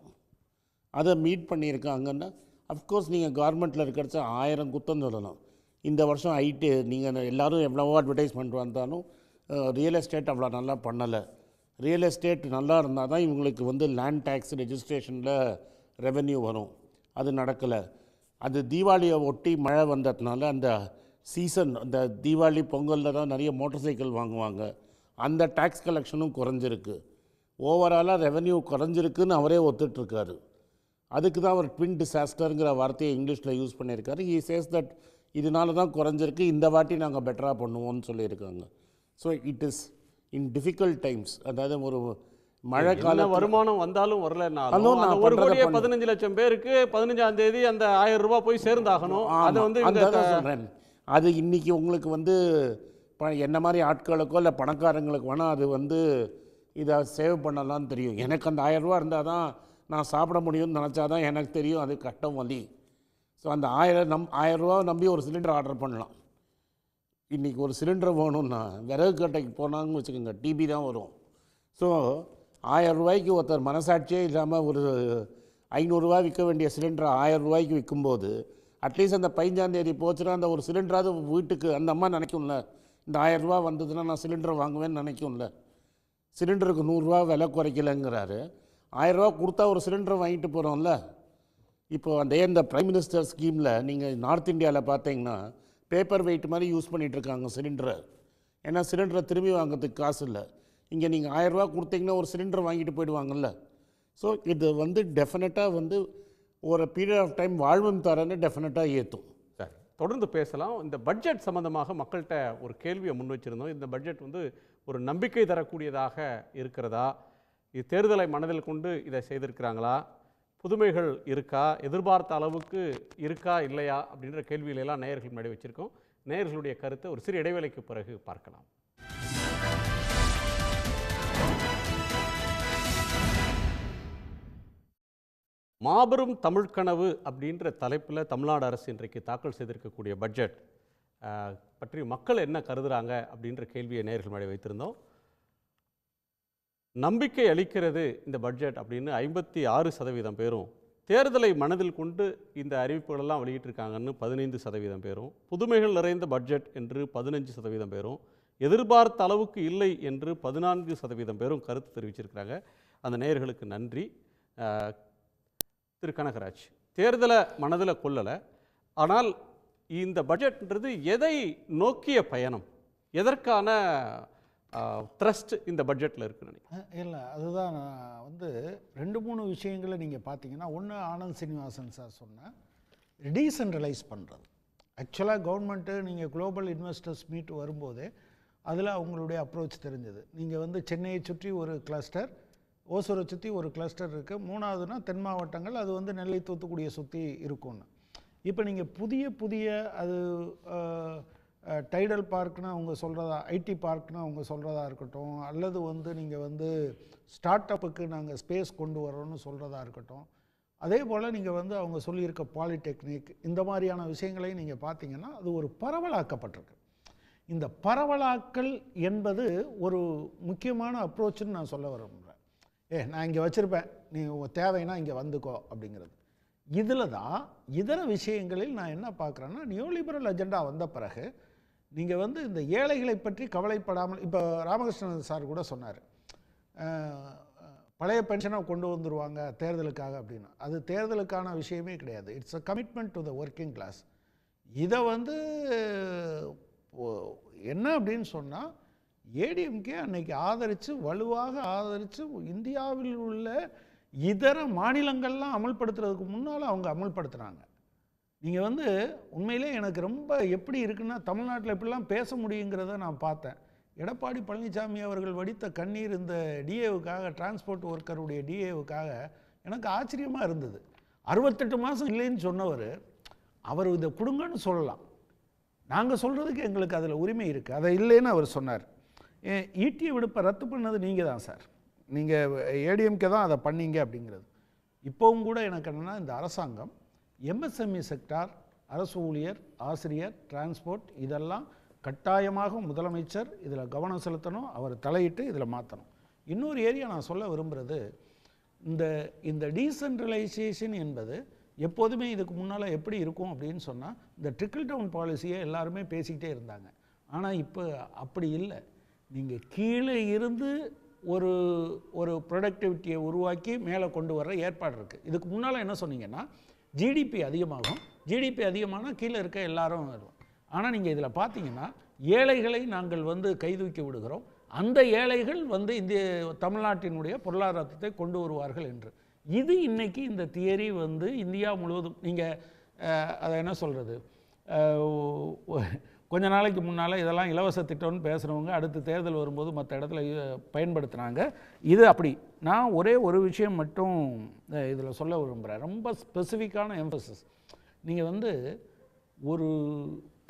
அதை மீட் பண்ணியிருக்காங்கன்னா அஃப்கோர்ஸ் நீங்கள் கவர்மெண்ட்டில் இருக்கிறச்ச 1000 குத்தம் சொல்லலாம். இந்த வருஷம் ஐடி நீங்கள் எல்லோரும் எவ்வளவோ அட்வர்டைஸ்மெண்ட் வந்தாலும் ரியல் எஸ்டேட் அவ்வளோ நல்லா பண்ணலை. ரியல் எஸ்டேட் நல்லா இருந்தால் தான் இவங்களுக்கு வந்து லேண்ட் டேக்ஸ் ரெஜிஸ்ட்ரேஷனில் ரெவென்யூ வரும். அது நடக்கலை. அது தீபாவளியை ஒட்டி மழை வந்ததுனால அந்த சீசன், அந்த தீபாவளி பொங்கலில் தான் நிறைய மோட்டர் சைக்கிள் வாங்குவாங்க. அந்த டேக்ஸ் கலெக்ஷனும் குறைஞ்சிருக்கு. ஓவராலாக ரெவென்யூ குறைஞ்சிருக்குன்னு அவரே ஒத்துட்ருக்காரு. அதுக்கு தான் அவர் ட்வின் டிசாஸ்டருங்கிற வார்த்தையை இங்கிலீஷில் யூஸ் பண்ணியிருக்காரு. ஹி சேஸ் தட் இதனால தான் குறைஞ்சிருக்கு, இந்த வாட்டி நாங்கள் பெட்டராக பண்ணுவோம்னு சொல்லியிருக்காங்க. So it is in difficult times. அதாவது ஒரு மழை கால வருமானம் வந்தாலும் வரலன்னாலும் 15 லட்சம் பேருக்கு 15ஆம் தேதி அந்த 1000 ரூபாய் போய் சேர்ந்தாகணும். அதை வந்து சொல்கிறேன். அது இன்றைக்கி உங்களுக்கு வந்து என்ன மாதிரி ஆட்களுக்கோ இல்லை பணக்காரங்களுக்கு வேணால் அது வந்து இதை சேவ் பண்ணலான்னு தெரியும். எனக்கு அந்த 1000 ரூபா இருந்தால் தான் நான் சாப்பிட முடியும்னு நினச்சா தான் எனக்கு தெரியும் அது கஷ்டம் வலி. ஸோ அந்த 1000 ரூபா நம்பி ஒரு சிலிண்டர் ஆர்டர் பண்ணலாம். இன்றைக்கி ஒரு சிலிண்டர் வேணும்னா விறகு கட்டைக்கு போனாங்கன்னு வச்சுக்கோங்க, டிபி தான் வரும். ஸோ 1000 ரூபாய்க்கு ஒருத்தர் மனசாட்சியே இல்லாமல் ஒரு 500 ரூபா விற்க வேண்டிய சிலிண்டரை 1000 ரூபாய்க்கு விற்கும்போது அட்லீஸ்ட் அந்த 15ஆம் தேதி போச்சுன்னா அந்த ஒரு சிலிண்டராவது வீட்டுக்கு அந்த அம்மா நினைக்கும்ல, இந்த 1000 ரூபா வந்ததுன்னா நான் சிலிண்டர் வாங்குவேன்னு நினைக்கும்ல. சிலிண்டருக்கு 100 ரூபா விலை குறைக்கலைங்கிறாரு. 1000 ரூபா கொடுத்தா ஒரு சிலிண்டர் வாங்கிட்டு போகிறோம்ல. இப்போ இந்த பிரைம் மினிஸ்டர் ஸ்கீமில் நீங்கள் நார்த் இந்தியாவில் பார்த்தீங்கன்னா பேப்பர் வெயிட் மாதிரி யூஸ் பண்ணிகிட்ருக்காங்க சிலிண்டரை. ஏன்னா சிலிண்டரை திரும்பி வாங்கிறதுக்கு காசு இல்லை. இங்கே நீங்கள் 1000 ரூபா கொடுத்தீங்கன்னா ஒரு சிலிண்டர் வாங்கிட்டு போயிடுவாங்கல்ல. ஸோ இது வந்து டெஃபினட்டாக வந்து ஒரு பீரியட் ஆஃப் டைம் வாழ்வும் தரன்னு டெஃபினட்டாக ஏற்றும். சரி, தொடர்ந்து பேசலாம். இந்த பட்ஜெட் சம்பந்தமாக மக்கள்கிட்ட ஒரு கேள்வியை முன் வச்சுருந்தோம். இந்த பட்ஜெட் வந்து ஒரு நம்பிக்கை தரக்கூடியதாக இருக்கிறதா? இது தேர்தலை மனதில் கொண்டு இதை செய்திருக்கிறாங்களா? புதுமைகள் இருக்கா? எதிர்பார்த்த அளவுக்கு இருக்கா இல்லையா அப்படின்ற கேள்விகளெல்லாம் நேயர்கள் முன்னாடி வச்சுருக்கோம். நேயர்களுடைய கருத்தை ஒரு சிறு இடைவேளைக்கு பிறகு பார்க்கலாம். மாபெரும் தமிழ் கனவு அப்படின்ற தலைப்பில் தமிழ்நாடு அரசு இன்றைக்கு தாக்கல் செய்திருக்கக்கூடிய பட்ஜெட் பற்றி மக்கள் என்ன கருதுகிறாங்க அப்படின்ற கேள்வியை நேயர்கள் முன்னாடி வைத்திருந்தோம். நம்பிக்கை அளிக்கிறது இந்த பட்ஜெட் அப்படின்னு 56% பேரும், தேர்தலை மனதில் கொண்டு இந்த அறிவிப்புகளெல்லாம் வெளியிட்டிருக்காங்கன்னு 15% பேரும், புதுமைகள் நிறைந்த பட்ஜெட் என்று 15% பேரும், எதிர்பார்த்த அளவுக்கு இல்லை என்று 14% பேரும் கருத்து தெரிவிச்சிருக்கிறாங்க. அந்த நேயர்களுக்கு நன்றி. திரு கனகராஜ், தேர்தலை மனதில் கொள்ளலை, ஆனால் இந்த பட்ஜெட்ன்றது எதை நோக்கிய பயணம், எதற்கான த்ரஸ்ட் இந்த பட்ஜெட்டில் இருக்குன்னு நினைக்கிறேன்? இல்லை, அதுதான் நான் வந்து 2-3 விஷயங்களை நீங்கள் பார்த்தீங்கன்னா, ஒன்று ஆனந்த் சீனிவாசன் சார் சொன்ன டீசென்ட்ரலைஸ் பண்ணுறது. ஆக்சுவலாக கவர்மெண்ட்டு நீங்கள் குளோபல் இன்வெஸ்டர்ஸ் மீட் வரும்போதே அதில் அவங்களுடைய அப்ரோச் தெரிஞ்சது. நீங்கள் வந்து சென்னையை சுற்றி ஒரு கிளஸ்டர், ஓசூரை சுற்றி ஒரு கிளஸ்டர் இருக்குது, 3வதுனா தென் மாவட்டங்கள், அது வந்து நெல்லை தூத்துக்குடியை சுற்றி இருக்கும்னு. இப்போ நீங்கள் புதிய அது டைடல் பார்க்னு அவங்க சொல்கிறதா, ஐடி பார்க்னு அவங்க சொல்கிறதா இருக்கட்டும், அல்லது வந்து நீங்கள் வந்து ஸ்டார்ட் அப்புக்கு நாங்கள் ஸ்பேஸ் கொண்டு வரோன்னு சொல்கிறதா இருக்கட்டும், அதே போல் நீங்கள் வந்து அவங்க சொல்லியிருக்க பாலிடெக்னிக், இந்த மாதிரியான விஷயங்களையும் நீங்கள் பார்த்தீங்கன்னா அது ஒரு பரவலாக்கப்பட்டிருக்கு. இந்த பரவலாக்கல் என்பது ஒரு முக்கியமான அப்ரோச்சுன்னு நான் சொல்ல விரும்புகிறேன். நான் இங்கே வச்சுருப்பேன், நீ தேவைன்னா இங்கே வந்துக்கோ அப்படிங்கிறது. இதில் தான் இதர விஷயங்களில் நான் என்ன பார்க்குறேன்னா, நியோலிபரல் அஜெண்டா வந்த பிறகு நீங்கள் வந்து இந்த ஏழைகளை பற்றி கவலைப்படாமல், இப்போ ராமகிருஷ்ணன் சார் கூட சொன்னார், பழைய பென்ஷனை கொண்டு வந்துடுவாங்க தேர்தலுக்காக அப்படின்னு. அது தேர்தலுக்கான விஷயமே கிடையாது. It's a commitment to the working class. இதை வந்து என்ன அப்படின்னு சொன்னால், ஏடிஎம்கே அன்னைக்கு ஆதரித்து, வலுவாக ஆதரித்து, இந்தியாவில் உள்ள இதர மாநிலங்கள்லாம் அமல்படுத்துறதுக்கு முன்னால் அவங்க அமல்படுத்துகிறாங்க. நீங்கள் வந்து உண்மையிலே எனக்கு ரொம்ப எப்படி இருக்குன்னா, தமிழ்நாட்டில் எப்படிலாம் பேச முடியுங்கிறத நான் பார்த்தேன். எடப்பாடி பழனிசாமி அவர்கள் வடித்த கண்ணீர் இந்த டிஏவுக்காக, டிரான்ஸ்போர்ட் ஒர்க்கருடைய டிஏவுக்காக எனக்கு ஆச்சரியமாக இருந்தது. 68 மாதம் இல்லைன்னு சொன்னவர், அவர் இதை கொடுங்கன்னு சொல்லலாம், நாங்கள் சொல்கிறதுக்கு எங்களுக்கு அதில் உரிமை இருக்குது, அதை இல்லைன்னு அவர் சொன்னார். ஈட்டிய விடுப்பை ரத்து பண்ணது நீங்கள் தான் சார், நீங்கள் ஏடிஎம்கே தான் அதை பண்ணீங்க அப்படிங்கிறது. இப்போவும் கூட எனக்கு என்னென்னா, இந்த அரசாங்கம் எம்எஸ்எம்இ செக்டார், அரசு ஊழியர், ஆசிரியர், டிரான்ஸ்போர்ட், இதெல்லாம் கட்டாயமாக முதலமைச்சர் இதில் கவனம் செலுத்தணும், அவர் தலையிட்டு இதில் மாற்றணும். இன்னொரு ஏரியா நான் சொல்ல விரும்புகிறது, இந்த டீசென்ட்ரலைசேஷன் என்பது எப்போதுமே இதுக்கு முன்னால் எப்படி இருக்கும் அப்படின்னு சொன்னால், இந்த ட்ரிக்கிள் டவுன் பாலிசியை எல்லாருமே பேசிக்கிட்டே இருந்தாங்க. ஆனால் இப்போ அப்படி இல்லை. நீங்கள் கீழே இருந்து ஒரு ப்ரொடக்டிவிட்டியை உருவாக்கி மேலே கொண்டு வர ஏற்பாடு இருக்குது. இதுக்கு முன்னால் என்ன சொன்னீங்கன்னா, ஜிடிபி அதிகமாகும், ஜிடிபி அதிகமானால் கீழே இருக்க எல்லாரும் வரும். ஆனால் நீங்கள் இதில் பார்த்தீங்கன்னா, ஏழைகளை நாங்கள் வந்து கைதூக்கி விடுகிறோம், அந்த ஏழைகள் வந்து இந்திய தமிழ்நாட்டினுடைய பொருளாதாரத்தை கொண்டு வருவார்கள் என்று. இது இன்றைக்கி இந்த தியரி வந்து இந்தியா முழுவதும், நீங்கள் அதை என்ன சொல்கிறது, கொஞ்ச நாளைக்கு முன்னால் இதெல்லாம் இலவச திட்டம்னு பேசுகிறவங்க அடுத்து தேர்தல் வரும்போது மற்ற இடத்துல பயன்படுத்தினாங்க. இது அப்படி. நான் ஒரே ஒரு விஷயம் மட்டும் இதில் சொல்ல விரும்புகிறேன், ரொம்ப ஸ்பெசிஃபிக்கான எம்பசிஸ். நீங்கள் வந்து ஒரு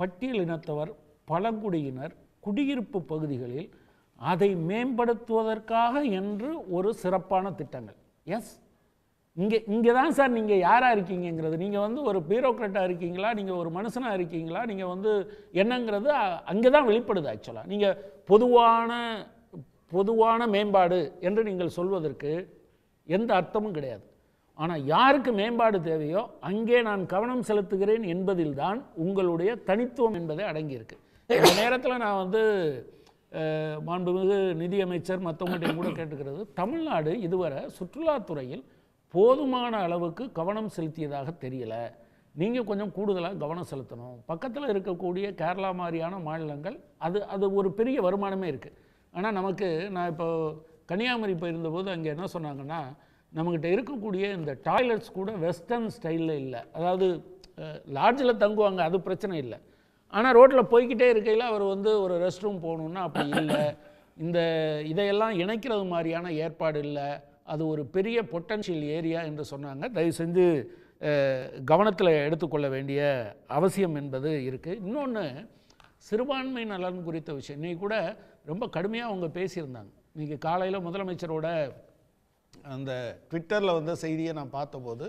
பட்டியல் இனத்தவர், பழங்குடியினர், குடியிருப்பு பகுதிகளில் அதை மேம்படுத்துவதற்காக என்று ஒரு சிறப்பான திட்டங்கள். எஸ், இங்கே தான் சார் நீங்கள் யாராக இருக்கீங்கிறது. நீங்கள் வந்து ஒரு பியூரோக்ராட்டாக இருக்கீங்களா, நீங்கள் ஒரு மனுஷனாக இருக்கீங்களா, நீங்கள் வந்து என்னங்கிறது அங்கே தான் வெளிப்படுது. ஆக்சுவலாக நீங்கள் பொதுவான மேம்பாடு என்று நீங்கள் சொல்வதற்கு எந்த அர்த்தமும் கிடையாது. ஆனால் யாருக்கு மேம்பாடு தேவையோ அங்கே நான் கவனம் செலுத்துகிறேன் என்பதில் தான் உங்களுடைய தனித்துவம் என்பதை அடங்கியிருக்கு. இந்த நேரத்தில் நான் வந்து மாண்புமிகு நிதியமைச்சர் மற்றவங்கள்டையும் கூட கேட்டுக்கிறது, தமிழ்நாடு இதுவரை சுற்றுலாத்துறையில் போதுமான அளவுக்கு கவனம் செலுத்தியதாக தெரியல. நீங்கள் கொஞ்சம் கூடுதலாக கவனம் செலுத்தணும். பக்கத்தில் இருக்கக்கூடிய கேரளா மாதிரியான மாநிலங்கள் அது ஒரு பெரிய வருமானமே இருக்குது. ஆனால் நமக்கு நான் இப்போ கன்னியாகுமரி போயிருந்தபோது அங்கே என்ன சொன்னாங்கன்னா, நம்மக்கிட்ட இருக்கக்கூடிய இந்த டாய்லெட்ஸ் கூட வெஸ்டர்ன் ஸ்டைலில் இல்லை. அதாவது லாட்ஜில் தங்குவாங்க, அது பிரச்சனை இல்லை. ஆனால் ரோட்டில் போய்கிட்டே இருக்கையில் அவர் ஒரு ரெஸ்ட் ரூம் போகணுன்னா அப்படி இல்லை. இதையெல்லாம் இணைக்கிறது மாதிரியான ஏற்பாடு இல்லை. அது ஒரு பெரிய பொட்டன்ஷியல் ஏரியா என்று சொன்னாங்க. தயவு செஞ்சு கவனத்தில் எடுத்துக்கொள்ள வேண்டிய அவசியம் என்பது இருக்குது. இன்னொன்று, சிறுபான்மை நலன் குறித்த விஷயம் இன்றைக்கி கூட ரொம்ப கடுமையாக அவங்க பேசியிருந்தாங்க. இன்றைக்கி காலையில் முதலமைச்சரோட அந்த ட்விட்டரில் செய்தியை நான் பார்த்தபோது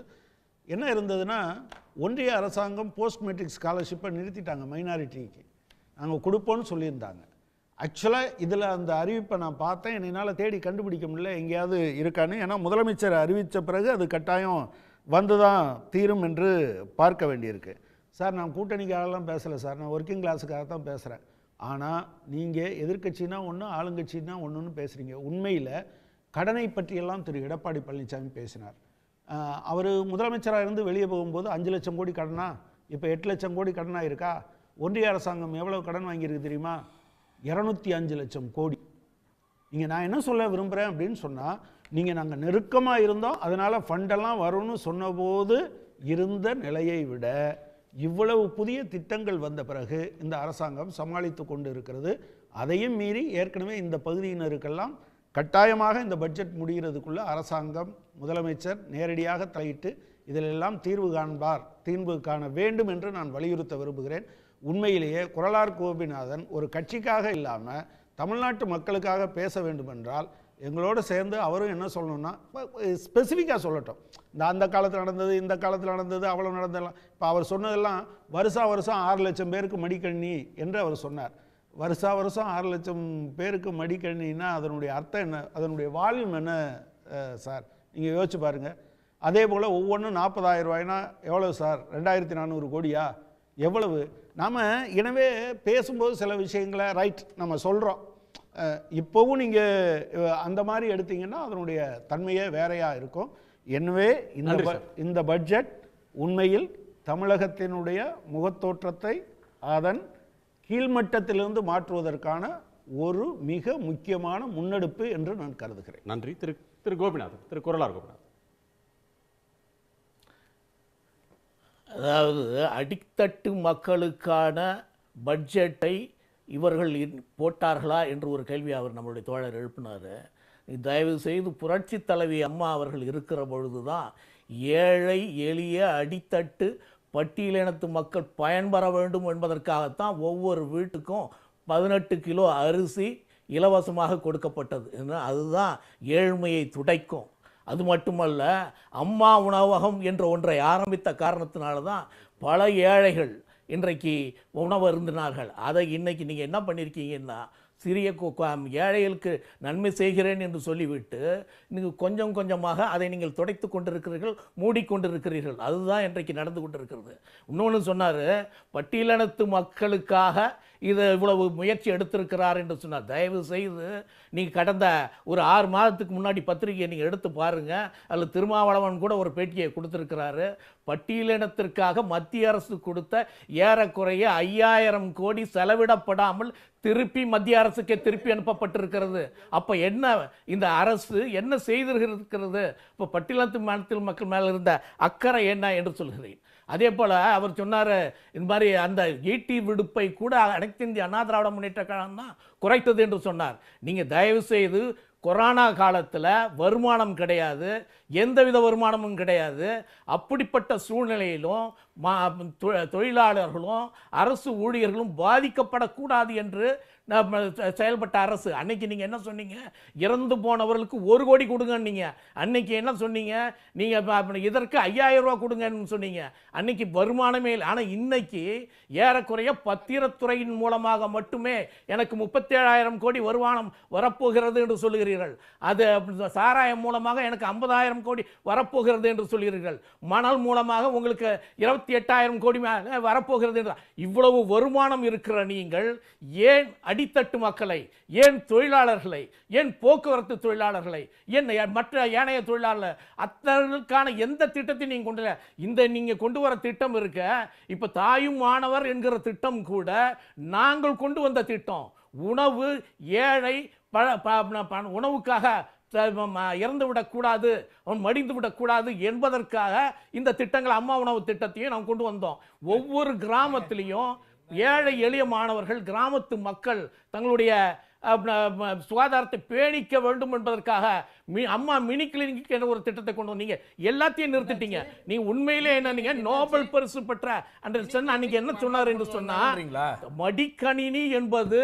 என்ன இருந்ததுன்னா, ஒன்றிய அரசாங்கம் போஸ்ட் மெட்ரிக் ஸ்காலர்ஷிப்பை நிறுத்திட்டாங்க. மைனாரிட்டிக்கு நாங்கள் கொடுப்போன்னு சொல்லியிருந்தாங்க. ஆக்சுவலாக இதில் அந்த அறிவிப்பை நான் பார்த்தேன். என்னால் தேடி கண்டுபிடிக்க முடியல எங்கேயாவது இருக்கான்னு. ஏன்னா முதலமைச்சர் அறிவித்த பிறகு அது கட்டாயம் வந்து தான் தீரும் என்று பார்க்க வேண்டியிருக்கு. சார், நான் கூட்டணிக்காகலாம் பேசலை சார், நான் ஒர்க்கிங் கிளாஸுக்காக தான் பேசுகிறேன். ஆனால் நீங்கள் எதிர்க்கட்சினா ஒன்று, ஆளுங்கட்சினா ஒன்றுன்னு பேசுகிறீங்க. உண்மையில் கடனை பற்றியெல்லாம் திரு எடப்பாடி பழனிசாமி பேசினார். அவர் முதலமைச்சராக இருந்து வெளியே போகும்போது 5 லட்சம் கோடி கடனா, இப்போ 8 லட்சம் கோடி கடனாக இருக்கா? ஒன்றிய அரசாங்கம் எவ்வளோ கடன் வாங்கியிருக்கு தெரியுமா? 205 லட்சம் கோடி. நான் என்ன சொல்ல விரும்புகிறேன் அப்படின்னு சொன்னால், நாங்கள் நெருக்கமாக இருந்தோம், அதனால் ஃபண்டெல்லாம் வரும்னு சொன்னபோது இருந்த நிலையை விட இவ்வளவு புதிய திட்டங்கள் வந்த பிறகு இந்த அரசாங்கம் சமாளித்து கொண்டு இருக்கிறது. அதையும் மீறி ஏற்கனவே இந்த பகுதியினருக்கெல்லாம் கட்டாயமாக இந்த பட்ஜெட் முடிகிறதுக்குள்ள அரசாங்கம், முதலமைச்சர் நேரடியாக தலையிட்டு இதிலெல்லாம் தீர்வு காண வேண்டும் என்று நான் வலியுறுத்த விரும்புகிறேன். உண்மையிலேயே குறளார் கோபிநாதன் ஒரு கட்சிக்காக இல்லாமல் தமிழ்நாட்டு மக்களுக்காக பேச வேண்டுமென்றால் எங்களோடு சேர்ந்து அவரும் என்ன சொல்லணும்னா ஸ்பெசிஃபிக்காக சொல்லட்டும். அந்த காலத்தில் நடந்தது, இந்த காலத்தில் நடந்தது, அவ்வளோ நடந்ததெல்லாம். இப்போ அவர் சொன்னதெல்லாம் வருஷம் 6 லட்சம் பேருக்கு மடிக்கணினி என்று அவர் சொன்னார். வருஷம் 6 லட்சம் பேருக்கு மடிக்கணினா அதனுடைய அர்த்தம் என்ன? அதனுடைய வால்யூம் என்ன சார்? நீங்கள் யோசிச்சு பாருங்கள். அதே போல் ஒவ்வொன்றும் 40,000 ரூபாய்னா எவ்வளவு சார்? 2400 கோடியா? எவ்வளவு? நாம் எனவே பேசும்போது சில விஷயங்களை ரைட் நம்ம சொல்கிறோம். இப்போவும் நீங்கள் அந்த மாதிரி எடுத்தீங்கன்னா அதனுடைய தன்மையே வேறையாக இருக்கும். எனவே இந்த பட்ஜெட் உண்மையில் தமிழகத்தினுடைய முகத்தோற்றத்தை அதன் கீழ்மட்டத்திலிருந்து மாற்றுவதற்கான ஒரு மிக முக்கியமான முன்னெடுப்பு என்று நான் கருதுகிறேன். நன்றி. திரு கோபிநாதன், திரு குறளார் கோபிநாதன். அதாவது அடித்தட்டு மக்களுக்கான பட்ஜெட்டை இவர்கள் போட்டார்களா என்று ஒரு கேள்வி அவர் நம்மளுடைய தோழர் எழுப்பினார். தயவு செய்து புரட்சி தலைவி அம்மா அவர்கள் இருக்கிற பொழுது தான் ஏழை எளிய அடித்தட்டு பட்டியலினத்து மக்கள் பயன்பெற வேண்டும் என்பதற்காகத்தான் ஒவ்வொரு வீட்டுக்கும் 18 கிலோ அரிசி இலவசமாக கொடுக்கப்பட்டது. அதுதான் ஏழ்மையை துடைக்கும். அது மட்டுமல்ல, அம்மா உணவகம் என்ற ஒன்றை ஆரம்பித்த காரணத்தினால தான் பல ஏழைகள் இன்றைக்கு உணவு அருந்தினார்கள். அதை இன்னைக்கு நீங்கள் என்ன பண்ணியிருக்கீங்கன்னா, சிறிய ஏழைகளுக்கு நன்மை செய்கிறேன் என்று சொல்லிவிட்டு நீங்கள் கொஞ்சம் கொஞ்சமாக அதை நீங்கள் துடைத்து கொண்டிருக்கிறீர்கள், மூடிக்கொண்டிருக்கிறீர்கள். அதுதான் இன்றைக்கு நடந்து கொண்டிருக்கிறது. இன்னொன்று சொன்னார், பட்டியலினத்து மக்களுக்காக இதை இவ்வளவு முயற்சி எடுத்திருக்கிறார் என்று சொன்னார். தயவு செய்து நீங்கள் கடந்த ஒரு 6 மாதத்துக்கு முன்னாடி பத்திரிகையை நீங்கள் எடுத்து பாருங்கள். அதில் திருமாவளவன் கூட ஒரு பேட்டியை கொடுத்துருக்கிறாரு. பட்டியலினத்திற்காக மத்திய அரசு கொடுத்த ஏறக்குறைய 5000 கோடி செலவிடப்படாமல் திருப்பி மத்திய அரசுக்கே திருப்பி அனுப்பப்பட்டிருக்கிறது. அப்போ என்ன இந்த அரசு என்ன செய்திருக்கிறது? இப்போ பட்டியலினத்து மக்கள் மேலே இருந்த அக்கறை என்ன என்று சொல்கிறேன். அதே போல் அவர் சொன்னார், இந்த மாதிரி அந்த ஈட்டி விடுப்பை கூட அனைத்து இந்திய அண்ணா திராவிட முன்னேற்ற கழகம் தான் குறைத்தது என்று சொன்னார். நீங்கள் தயவு செய்து கொரோனா காலத்தில் வருமானம் கிடையாது, எந்தவித வருமானமும் கிடையாது. அப்படிப்பட்ட சூழ்நிலையிலும் தொழிலாளர்களும் அரசு ஊழியர்களும் பாதிக்கப்படக்கூடாது என்று செயல்பட்ட அரசு. அன்னைக்கு நீங்கள் என்ன சொன்னீங்க? இறந்து போனவர்களுக்கு 1 கோடி கொடுங்க. நீங்கள் அன்னைக்கு என்ன சொன்னீங்க? நீங்கள் இதற்கு 5000 ரூபா கொடுங்கன்னு சொன்னீங்க. அன்னைக்கு வருமானமே இல்லை. ஆனால் இன்னைக்கு ஏறக்குறைய பத்திரத்துறையின் மூலமாக மட்டுமே எனக்கு 37,000 கோடி வருமானம் வரப்போகிறது என்று சொல்லுகிறீர்கள். அது சாராயம் மூலமாக எனக்கு 50,000 கோடி வரப்போகிறது என்று சொல்கிறீர்கள். மணல் மூலமாக உங்களுக்கு 48,000 கோடி வரப்போகிறது என்றால், இவ்வளவு வருமானம் இருக்கிற நீங்கள் ஏன் அடித்தட்டு மக்களை, ஏன் தொழிலாளர்களை, ஏன் போக்குவரத்து தொழிலாளர்களை, ஏன் மற்ற ஏனைய தொழிலாளர் அத்தனைக்கான எந்த திட்டத்தையும் நீங்கள் கொண்டு இந்த நீங்கள் கொண்டு வர திட்டம் இருக்க, இப்போ தாயும் மாணவர் என்கிற திட்டம் கூட நாங்கள் கொண்டு வந்த திட்டம். உணவு ஏழை உணவுக்காக இறந்து விடக்கூடாது, அவன் மடிந்து விடக்கூடாது என்பதற்காக இந்த திட்டங்கள், அம்மா உணவு திட்டத்தையும் நாம் கொண்டு வந்தோம். ஒவ்வொரு கிராமத்திலையும் ஏழை எளிய மாணவர்கள், கிராமத்து மக்கள் தங்களுடைய சுகாதாரத்தை பேணிக்க வேண்டும் என்பதற்காக அம்மா மினி கிளினிக் என்ற ஒரு திட்டத்தை கொண்டு வந்தீங்க. எல்லாத்தையும் நிறுத்திட்டீங்க. நீங்க உண்மையிலே என்ன, நீங்க நோபல் பரிசு பெற்ற அன்னைக்கு என்ன சொன்னார் என்று சொன்னா, மடிக்கணினி என்பது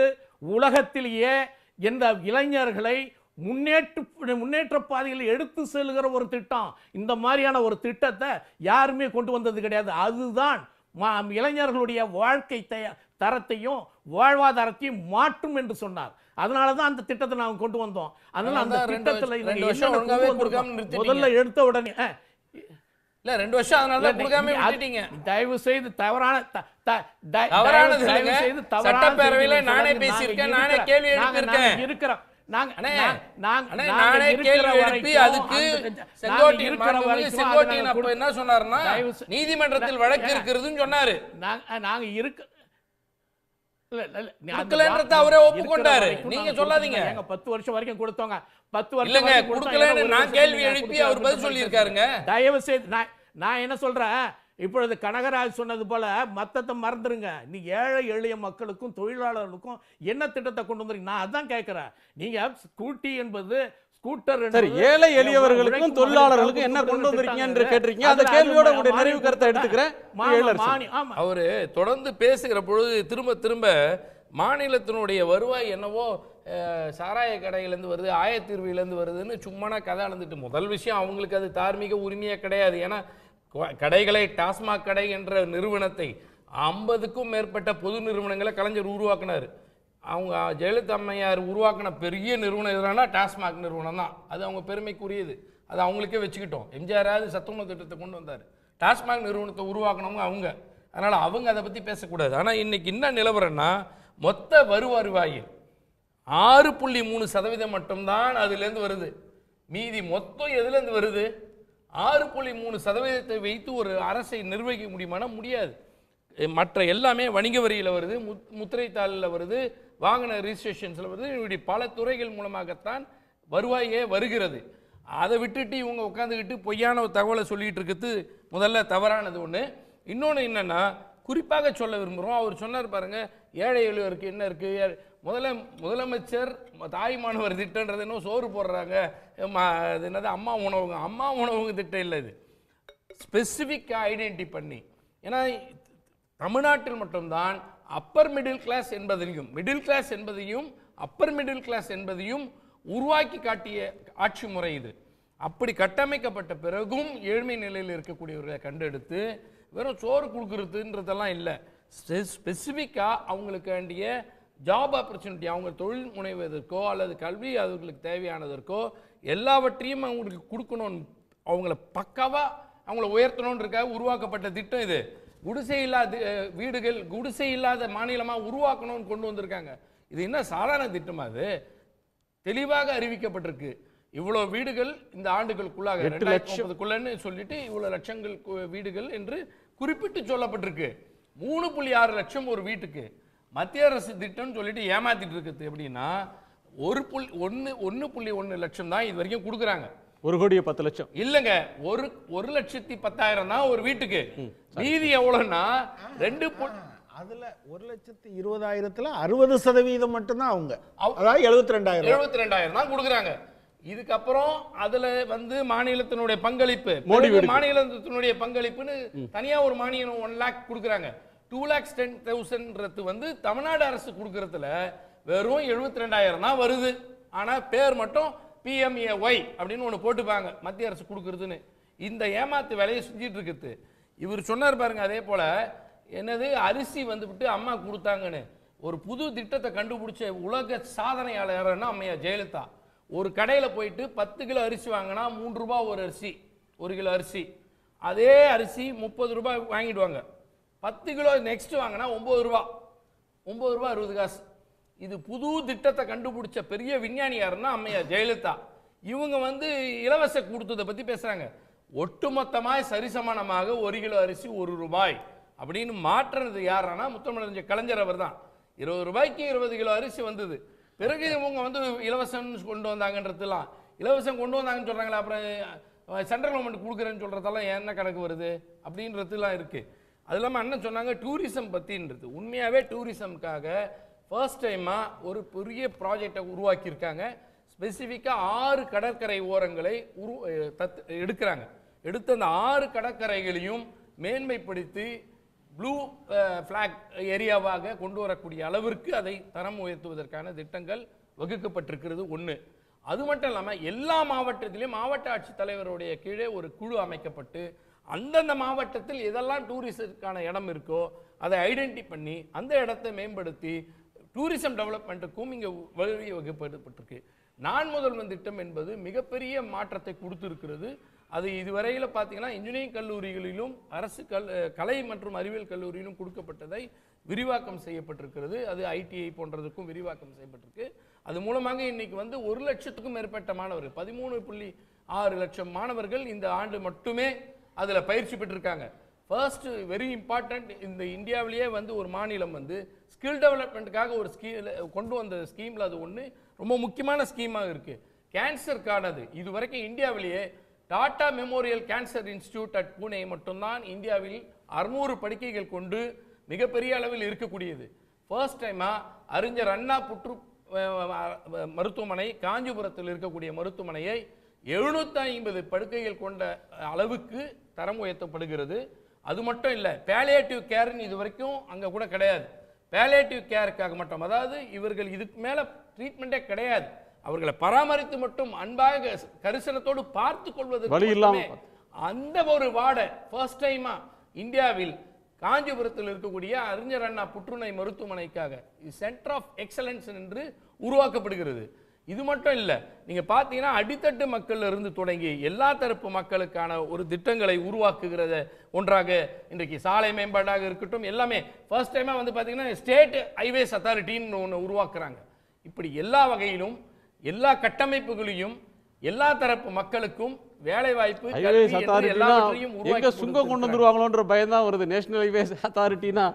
உலகத்திலேயே எந்த இளைஞர்களை முன்னேற்ற பாதையில் எடுத்து செல்கிற ஒரு திட்டம். இந்த மாதிரியான ஒரு திட்டத்தை யாருமே கொண்டு வந்தது கிடையாது. அதுதான் இளைஞர்களுடைய வாழ்க்கை தரத்தையும் வாழ்வாதாரத்தையும் மாற்றும் என்று சொன்னார். அதனாலதான் அந்த திட்டத்தை நாங்கள் கொண்டு வந்தோம். அதனால அந்த திட்டத்தில் முதல்ல எடுத்த உடனே இல்ல 2 வருஷம் அதனால கொடுக்காம விட்டுட்டீங்க. தயவு செய்து தவறானது சட்டப்பேரவையில நானே பேசியிருக்கேன், நானே கேள்வி எழுப்பியிருக்கேன். இருக்கிறோம் நீதிமன்றத்தில் வழக்கு இருக்கிறதுன்னு சொன்னாரு. நாங்க இருக்க அவரே ஒப்புக்கொண்டாரு. நீங்க சொல்லாதீங்க 10 வருஷம் வரைக்கும் கொடுத்தோங்க. 10 வருஷம் கொடுக்கலன்னு நான் கேள்வி எழுப்பி அவர் பதில் சொல்லி இருக்காருங்க. தயவு செய்து நான் என்ன சொல்றேன், இப்பொழுது கனகராஜ் சொன்னது போல மத்தத்தை மறந்துருங்க. நீ ஏழை எளிய மக்களுக்கும் தொழிலாளர்களுக்கும் என்ன திட்டத்தை கொண்டு வந்துருங்க, நான் அதான் கேட்கிறேன். நீங்க ஸ்கூட்டி என்பது சரி, ஏழை எளியவர்களுக்கும் தொழிலாளர்களுக்கும் என்ன கொண்டு வந்திருக்கீங்க என்று கேட்டிருக்கீங்க. அந்த கேள்வியோட உங்களுடைய நிறைவு கருத்தை எடுத்துக்கிறேன். அவரு தொடர்ந்து பேசுகிற பொழுது திரும்ப திரும்ப மாநிலத்தினுடைய வருவாய் என்னவோ சாராய கடையிலேருந்து வருது, ஆயத்தீர்விலேருந்து வருதுன்னு சும்மானா கதை அளந்துட்டு, முதல் விஷயம் அவங்களுக்கு அது தார்மீக உரிமையே கிடையாது. ஏன்னா கடைகளை, டாஸ்மாக் கடை என்ற நிறுவனத்தை 50க்கும் மேற்பட்ட பொது நிறுவனங்களை கலைஞர் உருவாக்குனார். அவங்க ஜெயலலிதா அம்மையார் உருவாக்கின பெரிய நிறுவனம் எதுனா டாஸ்மாக் நிறுவனம் தான். அது அவங்க பெருமைக்குரியது, அது அவங்களுக்கே வச்சுக்கிட்டோம். எம்ஜிஆராவது சத்துணவு திட்டத்தை கொண்டு வந்தார். டாஸ்மாக் நிறுவனத்தை உருவாக்கினவங்க அவங்க, அதனால் அவங்க அதை பற்றி பேசக்கூடாது. ஆனால் இன்றைக்கி என்ன நிலவரம்னா, மொத்த வருவாயில் 6.3% மட்டும்தான் அதுலேருந்து வருது. மீதி மொத்தம் எதுலேருந்து வருது? 6.3% வைத்து ஒரு அரசை நிர்வகிக்க முடியுமானா முடியாது. மற்ற எல்லாமே வணிக வரியில் வருது, முத்திரைத்தாளில் வருது, வாகன ரிஜிஸ்ட்ரேஷன்ஸில் வருது. இப்படி பல துறைகள் மூலமாகத்தான் வருவாயே வருகிறது. அதை விட்டுட்டு இவங்க உட்காந்துக்கிட்டு பொய்யான ஒரு தகவலை சொல்லிகிட்டு இருக்கிறது முதல்ல தவறானது ஒன்று. இன்னொன்று என்னென்னா, குறிப்பாக சொல்ல விரும்புகிறோம், அவர் சொன்னார் பாருங்கள், ஏழை எளியோருக்கு என்ன இருக்குது, முதலமைச்சர் தாய்மானவர் திட்டன்றது இன்னும் சோறு போடுறாங்க, அது என்னது அம்மா உணவுங்க திட்டம் இல்லை. இது ஸ்பெசிஃபிக்காக ஐடென்டி பண்ணி, ஏன்னா தமிழ்நாட்டில் மட்டும்தான் அப்பர் மிடில் கிளாஸ் என்பதையும் அப்பர் மிடில் கிளாஸ் என்பதையும் உருவாக்கி காட்டிய ஆட்சி முறை இது. அப்படி கட்டமைக்கப்பட்ட பிறகும் ஏழ்மை நிலையில் இருக்கக்கூடியவர்களை கண்டெடுத்து வெறும் சோறு கொடுக்கறதுன்றதெல்லாம் இல்லை, ஸ்பெசிஃபிக்காக அவங்களுக்கு வேண்டிய ஜாப் ஆப்பர்ச்சுனிட்டி, அவங்க தொழில் முனைவதற்கோ அல்லது கல்வி அவர்களுக்கு தேவையானதற்கோ எல்லாவற்றையும் அவங்களுக்கு கொடுக்கணும், அவங்கள பக்காவாக அவங்கள உயர்த்தணுன்றதுக்காக உருவாக்கப்பட்ட திட்டம் இது. குடிசை இல்லாத வீடுகள், குடிசை இல்லாத மாநிலமாக உருவாக்கணும்னு கொண்டு வந்திருக்காங்க. இது என்ன சாதாரண திட்டமா? அது தெளிவாக அறிவிக்கப்பட்டிருக்கு. இவ்வளோ வீடுகள் இந்த ஆண்டுகளுக்குள்ளாக 2030க்குள்ளன்னு சொல்லிட்டு இவ்வளோ லட்சங்கள் வீடுகள் என்று குறிப்பிட்டு சொல்லப்பட்டிருக்கு. 3.6 லட்சம் ஒரு வீட்டுக்கு மத்திய அரசு திட்டம்னு சொல்லிட்டு ஏமாத்திட்டு இருக்குது. எப்படின்னா 1.1 லட்சம் தான் இது வரைக்கும் கொடுக்குறாங்க. 1,10,00,000 இல்லைங்க, 1,10,10,000 தான் ஒரு வீட்டுக்கு. மீதி எவ்வளோன்னா அதுல 1,20,000ல 60% மட்டும்தான் அவங்க, அதாவது 72,000 தான் கொடுக்குறாங்க. இதுக்கப்புறம் அதுல மாநிலத்தினுடைய பங்களிப்பு, மாநிலத்தினுடைய பங்களிப்புன்னு தனியா ஒரு மானியம் 1 lakh கொடுக்குறாங்க. 2,10,000 தமிழ்நாடு அரசு கொடுக்கறதுல வெறும் 72,000 தான் வருது. ஆனா பேர் மட்டும் PMAY அப்படின்னு ஒன்று போட்டுப்பாங்க, மத்திய அரசு கொடுக்குறதுன்னு. இந்த ஏமாத்து வேலையை செஞ்சிட்டு இருக்குது. இவர் சொன்னார் பாருங்க, அதே போல என்னது அரிசி வந்துவிட்டு அம்மா கொடுத்தாங்கன்னு ஒரு புது திட்டத்தை கண்டுபிடிச்ச உலக சாதனையாளர்னா அம்மையா ஜெயலலிதா. ஒரு கடையில் போயிட்டு 10 கிலோ அரிசி வாங்கினா 3 ரூபா ஒரு அரிசி, 1 கிலோ அரிசி. அதே அரிசி 30 ரூபாய் வாங்கிடுவாங்க. 10 கிலோ நெக்ஸ்ட் வாங்கினா 9 ரூபா 60 காசு. இது புது திட்டத்தை கண்டுபிடிச்ச பெரிய விஞ்ஞானி யாருன்னா அம்மையார் ஜெயலலிதா. இவங்க வந்து இலவச கொடுத்ததை பற்றி பேசுகிறாங்க. ஒட்டுமொத்தமாக சரிசமானமாக 1 கிலோ அரிசி 1 ரூபாய் அப்படின்னு மாற்றுறது யாருன்னா முத்தமிழறிஞர் கலைஞர் அவர் தான். 20 ரூபாய்க்கு 20 கிலோ அரிசி வந்தது. பிறகு இவங்க வந்து இலவசம் கொண்டு வந்தாங்கன்றதுலாம் இலவசம் கொண்டு வந்தாங்கன்னு சொல்கிறாங்களா, அப்புறம் சென்ட்ரல் கவர்மெண்ட் கொடுக்குறேன்னு சொல்கிறதெல்லாம் என்ன கணக்கு வருது அப்படின்றதுலாம் இருக்குது. அது இல்லாமல் அண்ணன் சொன்னாங்க டூரிசம் பற்றின்றது. உண்மையாகவே டூரிசம்காக ஃபர்ஸ்ட் டைமாக ஒரு பெரிய ப்ராஜெக்டை உருவாக்கியிருக்காங்க. ஸ்பெசிஃபிக்காக 6 கடற்கரை ஓரங்களை எடுக்கிறாங்க. எடுத்து அந்த 6 கடற்கரைகளையும் மேன்மைப்படுத்தி ப்ளூ ஃப்ளாக் ஏரியாவாக கொண்டு வரக்கூடிய அளவிற்கு அதை தரம் உயர்த்துவதற்கான திட்டங்கள் வகுக்கப்பட்டிருக்கிறது ஒன்று. அது மட்டும் இல்லாமல் எல்லா மாவட்டத்திலையும் மாவட்ட ஆட்சித்தலைவருடைய கீழே ஒரு குழு அமைக்கப்பட்டு அந்தந்த மாவட்டத்தில் எதெல்லாம் டூரிசத்துக்கான இடம் இருக்கோ அதை ஐடென்டி பண்ணி அந்த இடத்தை மேம்படுத்தி டூரிசம் டெவலப்மெண்ட்டுக்கும் இங்கே வழி வகுக்கப்பட்டிருக்கு. நான் முதல்வன் திட்டம் என்பது மிகப்பெரிய மாற்றத்தை கொடுத்துருக்கிறது. அது இதுவரையில் பார்த்தீங்கன்னா இன்ஜினியரிங் கல்லூரிகளிலும் அரசு கலை மற்றும் அறிவியல் கல்லூரியிலும் கொடுக்கப்பட்டதை விரிவாக்கம் செய்யப்பட்டிருக்கிறது. அது ஐடிஐ போன்றதுக்கும் விரிவாக்கம் செய்யப்பட்டிருக்கு. அது மூலமாக இன்னைக்கு வந்து 1 லட்சத்துக்கும் மேற்பட்ட மாணவர்கள் 13.6 லட்சம் மாணவர்கள் இந்த ஆண்டு மட்டுமே அதில் பயிற்சி பெற்றிருக்காங்க. ஃபர்ஸ்ட் வெரி இம்பார்ட்டன்ட், இந்த இந்தியாவிலேயே வந்து ஒரு மாநிலம் வந்து ஸ்கில் டெவலப்மெண்ட்டுக்காக ஒரு கொண்டு வந்த ஸ்கீமில் அது ஒன்று ரொம்ப முக்கியமான ஸ்கீமாக இருக்குது. கேன்சருக்கானது இது வரைக்கும் இந்தியாவிலேயே Tata memorial cancer institute at Pune மட்டும்தான் இந்தியாவில் 600 படுக்கைகள் கொண்டு மிகப்பெரிய அளவில் இருக்கக்கூடியது. ஃபர்ஸ்ட் டைமாக அறிஞர் அண்ணா புற்று மருத்துவமனை காஞ்சிபுரத்தில் இருக்கக்கூடிய மருத்துவமனையை 750 படுக்கைகள் கொண்ட அளவுக்கு தரம் உயர்த்தப்படுகிறது. அது மட்டும் இல்லை, பேலியேட்டிவ் கேர்னு இது வரைக்கும் அங்கே கூட கிடையாது. பேலியேட்டிவ் கேருக்காக மட்டும், அதாவது இவர்கள் இதுக்கு மேலே ட்ரீட்மெண்ட்டே கிடையாது, அவர்களை பராமரித்து மட்டும் அன்பாக கரிசனத்தோடு பார்த்து கொள்வதற்கு அந்த ஒரு வார்டை ஃபர்ஸ்ட் டைமா இந்தியாவில் காஞ்சிபுரத்தில் இருக்கக்கூடிய அறிஞர் அண்ணா புற்றுநோய் மருத்துவமனைக்காக சென்டர் ஆஃப் எக்ஸலன்ஸ் என்று உருவாக்கப்படுகிறது. இது மட்டும் இல்லை, நீங்கள் பார்த்தீங்கன்னா அடித்தட்டு மக்கள் இருந்து தொடங்கி எல்லா தரப்பு மக்களுக்கான ஒரு திட்டங்களை உருவாக்குகிறத ஒன்றாக இன்றைக்கு சாலை மேம்பாடாக இருக்கட்டும் எல்லாமே ஃபர்ஸ்ட் டைமாக வந்து பார்த்தீங்கன்னா ஸ்டேட் ஹைவேஸ் அத்தாரிட்டின்னு ஒன்று உருவாக்குறாங்க. இப்படி எல்லா வகையிலும் எல்லா கட்டமைப்புகளையும் எல்லா தரப்பு மக்களுக்கும் வேலை வாய்ப்பு எங்க சுங்கம் கொண்டு வந்துருவாங்களோன்ற பயம் தான் வருது. நேஷனல் ஹைவேஸ் அத்தாரிட்டினா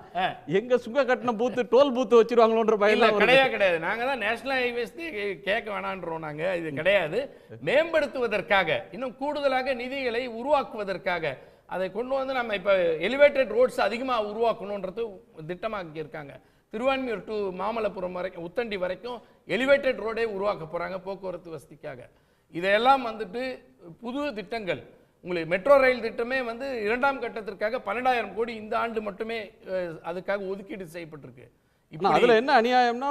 எங்க சுங்க கட்டணம் பூத்து டோல் பூத்து வச்சிருவாங்களோன்ற பயம் தான் கிடையாது. நாங்க தான் நேஷனல் ஹைவேஸ் கேட்க வேணான்றோம். நாங்க இது கிடையாது. மேம்படுத்துவதற்காக இன்னும் கூடுதலாக நிதிகளை உருவாக்குவதற்காக அதை கொண்டு வந்து நம்ம இப்ப எலிவேட்டட் ரோட்ஸ் அதிகமாக உருவாக்கணும்ன்றது திட்டமாக்கி இருக்காங்க. திருவான்மியூர் டு மாமல்லபுரம் வரைக்கும் உத்தண்டி வரைக்கும் எலிவேட்டட் ரோடே உருவாக்க போறாங்க போக்குவரத்து வசதிக்காக. இதையெல்லாம் வந்துட்டு புது திட்டங்கள். உங்களுக்கு மெட்ரோ ரயில் திட்டமே வந்து 2ஆம் கட்டத்திற்காக 12,000 கோடி இந்த ஆண்டு மட்டுமே அதுக்காக ஒதுக்கீடு செய்யப்பட்டிருக்கு. அதுல என்ன அநியாயம்னா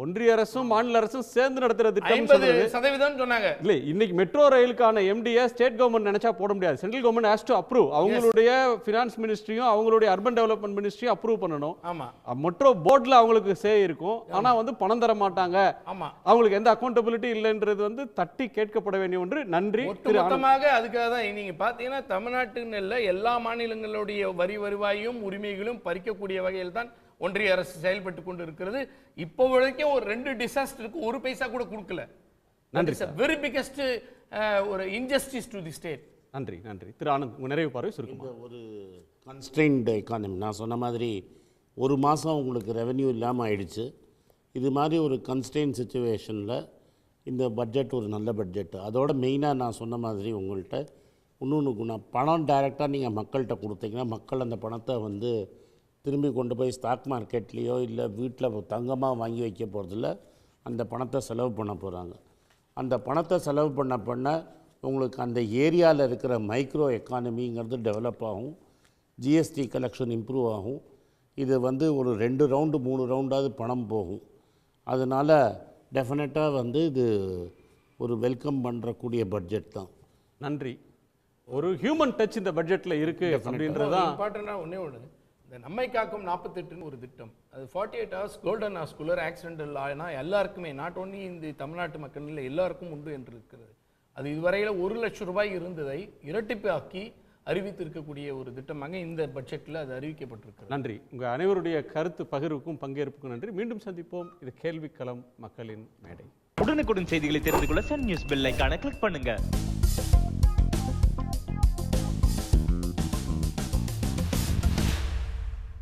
ஒன்றிய அரசும் மாநில அரசும் சேர்ந்து நடத்துற திட்டம் 50% சொன்னாங்க. இல்ல, இன்னைக்கு மெட்ரோ ரயிலுக்கான எம்டிஏ ஸ்டேட் கவர்மெண்ட் நினைச்சா போட முடியாது. Central government has to approve. அவங்களுடைய ஃபினான்ஸ் மினிஸ்ட்ரியும் அவங்களுடைய அர்பன் டெவலப்மெண்ட் மினிஸ்ட்ரியும் அப்ரூவ் பண்ணணும். ஆமா, மெட்ரோ போர்ட்ல அவங்களுக்கு சே இருக்கும். ஆனா வந்து பணம் தர மாட்டாங்க. ஆமா, அவங்களுக்கு எந்த அக்கௌண்டபிலிட்டி இல்லைன்றது வந்து தட்டி கேட்கப்பட வேண்டிய ஒன்று. நன்றி. மொத்தமாக அதுக்காக தான் நீங்க பாத்தீங்கன்னா தமிழ்நாட்டுன்னு இல்லை எல்லா மாநிலங்களுடைய வரி வருவாயும் உரிமைகளும் பறிக்கக்கூடிய வகையில் தான் ஒன்றிய அரசு செயல்பட்டு கொண்டு இருக்கிறது. இப்போ வரைக்கும் ஒரு 2 டிசாஸ்டருக்கு 1 பைசா கூட கொடுக்கல. நன்றி. வெரி பிகெஸ்ட் ஒரு இன்ஜஸ்டிஸ் டு தி ஸ்டேட். நன்றி. திரு ஆனந்த், உங்க நிறைவு பார்வை சுருக்கமா. ஒரு கன்ஸ்ட்ரெயின்டு எக்கானமி, நான் சொன்ன மாதிரி 1 மாதம் உங்களுக்கு ரெவென்யூ இல்லாமல் ஆயிடுச்சு. இது மாதிரி ஒரு கன்ஸ்ட்ரெயின் சுச்சுவேஷனில் இந்த பட்ஜெட் ஒரு நல்ல பட்ஜெட்டு. அதோட மெயினாக நான் சொன்ன மாதிரி உங்கள்கிட்ட இன்னொன்று பணம் டைரெக்டாக நீங்கள் மக்கள்கிட்ட கொடுத்தீங்கன்னா மக்கள் அந்த பணத்தை வந்து திரும்பி கொண்டு போய் ஸ்டாக் மார்க்கெட்லேயோ இல்லை வீட்டில் தங்கமாக வாங்கி வைக்க போகிறதில்ல. அந்த பணத்தை செலவு பண்ண போகிறாங்க. அந்த பணத்தை செலவு பண்ண உங்களுக்கு அந்த ஏரியாவில் இருக்கிற மைக்ரோ எக்கானமிங்கிறது டெவலப் ஆகும். ஜிஎஸ்டி கலெக்ஷன் இம்ப்ரூவ் ஆகும். இது வந்து ஒரு 2 ரவுண்டு 3 ரவுண்டாவது பணம் போகும். அதனால் டெஃபினட்டாக வந்து இது ஒரு வெல்கம் பண்ணுறக்கூடிய பட்ஜெட் தான். நன்றி. ஒரு ஹியூமன் டச் இந்த பட்ஜெட்டில் இருக்குது அப்படின்றதான் இம்பார்ட்டண்டாக ஒன்று. இந்த நம்மை காக்கும் 48ன்னு ஒரு திட்டம், அது 48 hours கோல்டன் ஹாஸ்குலர் ஆக்சிடென்டல் ஆனால் எல்லாருக்குமே, நாட் ஓன்லி இந்த தமிழ்நாட்டு மக்கள் இல்லை எல்லாருக்கும் உண்டு என்று இருக்கிறது. அது இதுவரையில் 1 லட்சம் ரூபாய் இருந்ததை இரட்டிப்பாக்கி அறிவித்திருக்கக்கூடிய ஒரு திட்டமாக இந்த பட்ஜெட்டில் அது அறிவிக்கப்பட்டிருக்கு. நன்றி. உங்கள் அனைவருடைய கருத்து பகிர்வுக்கும் பங்கேற்புக்கும் நன்றி. மீண்டும் சந்திப்போம். இது கேள்விக்களம், மக்களின் மேடை. உடனுக்குடன் செய்திகளை தெரிந்து கொள்ள சன் நியூஸ் பெல் ஐகானை கிளிக் பண்ணுங்க.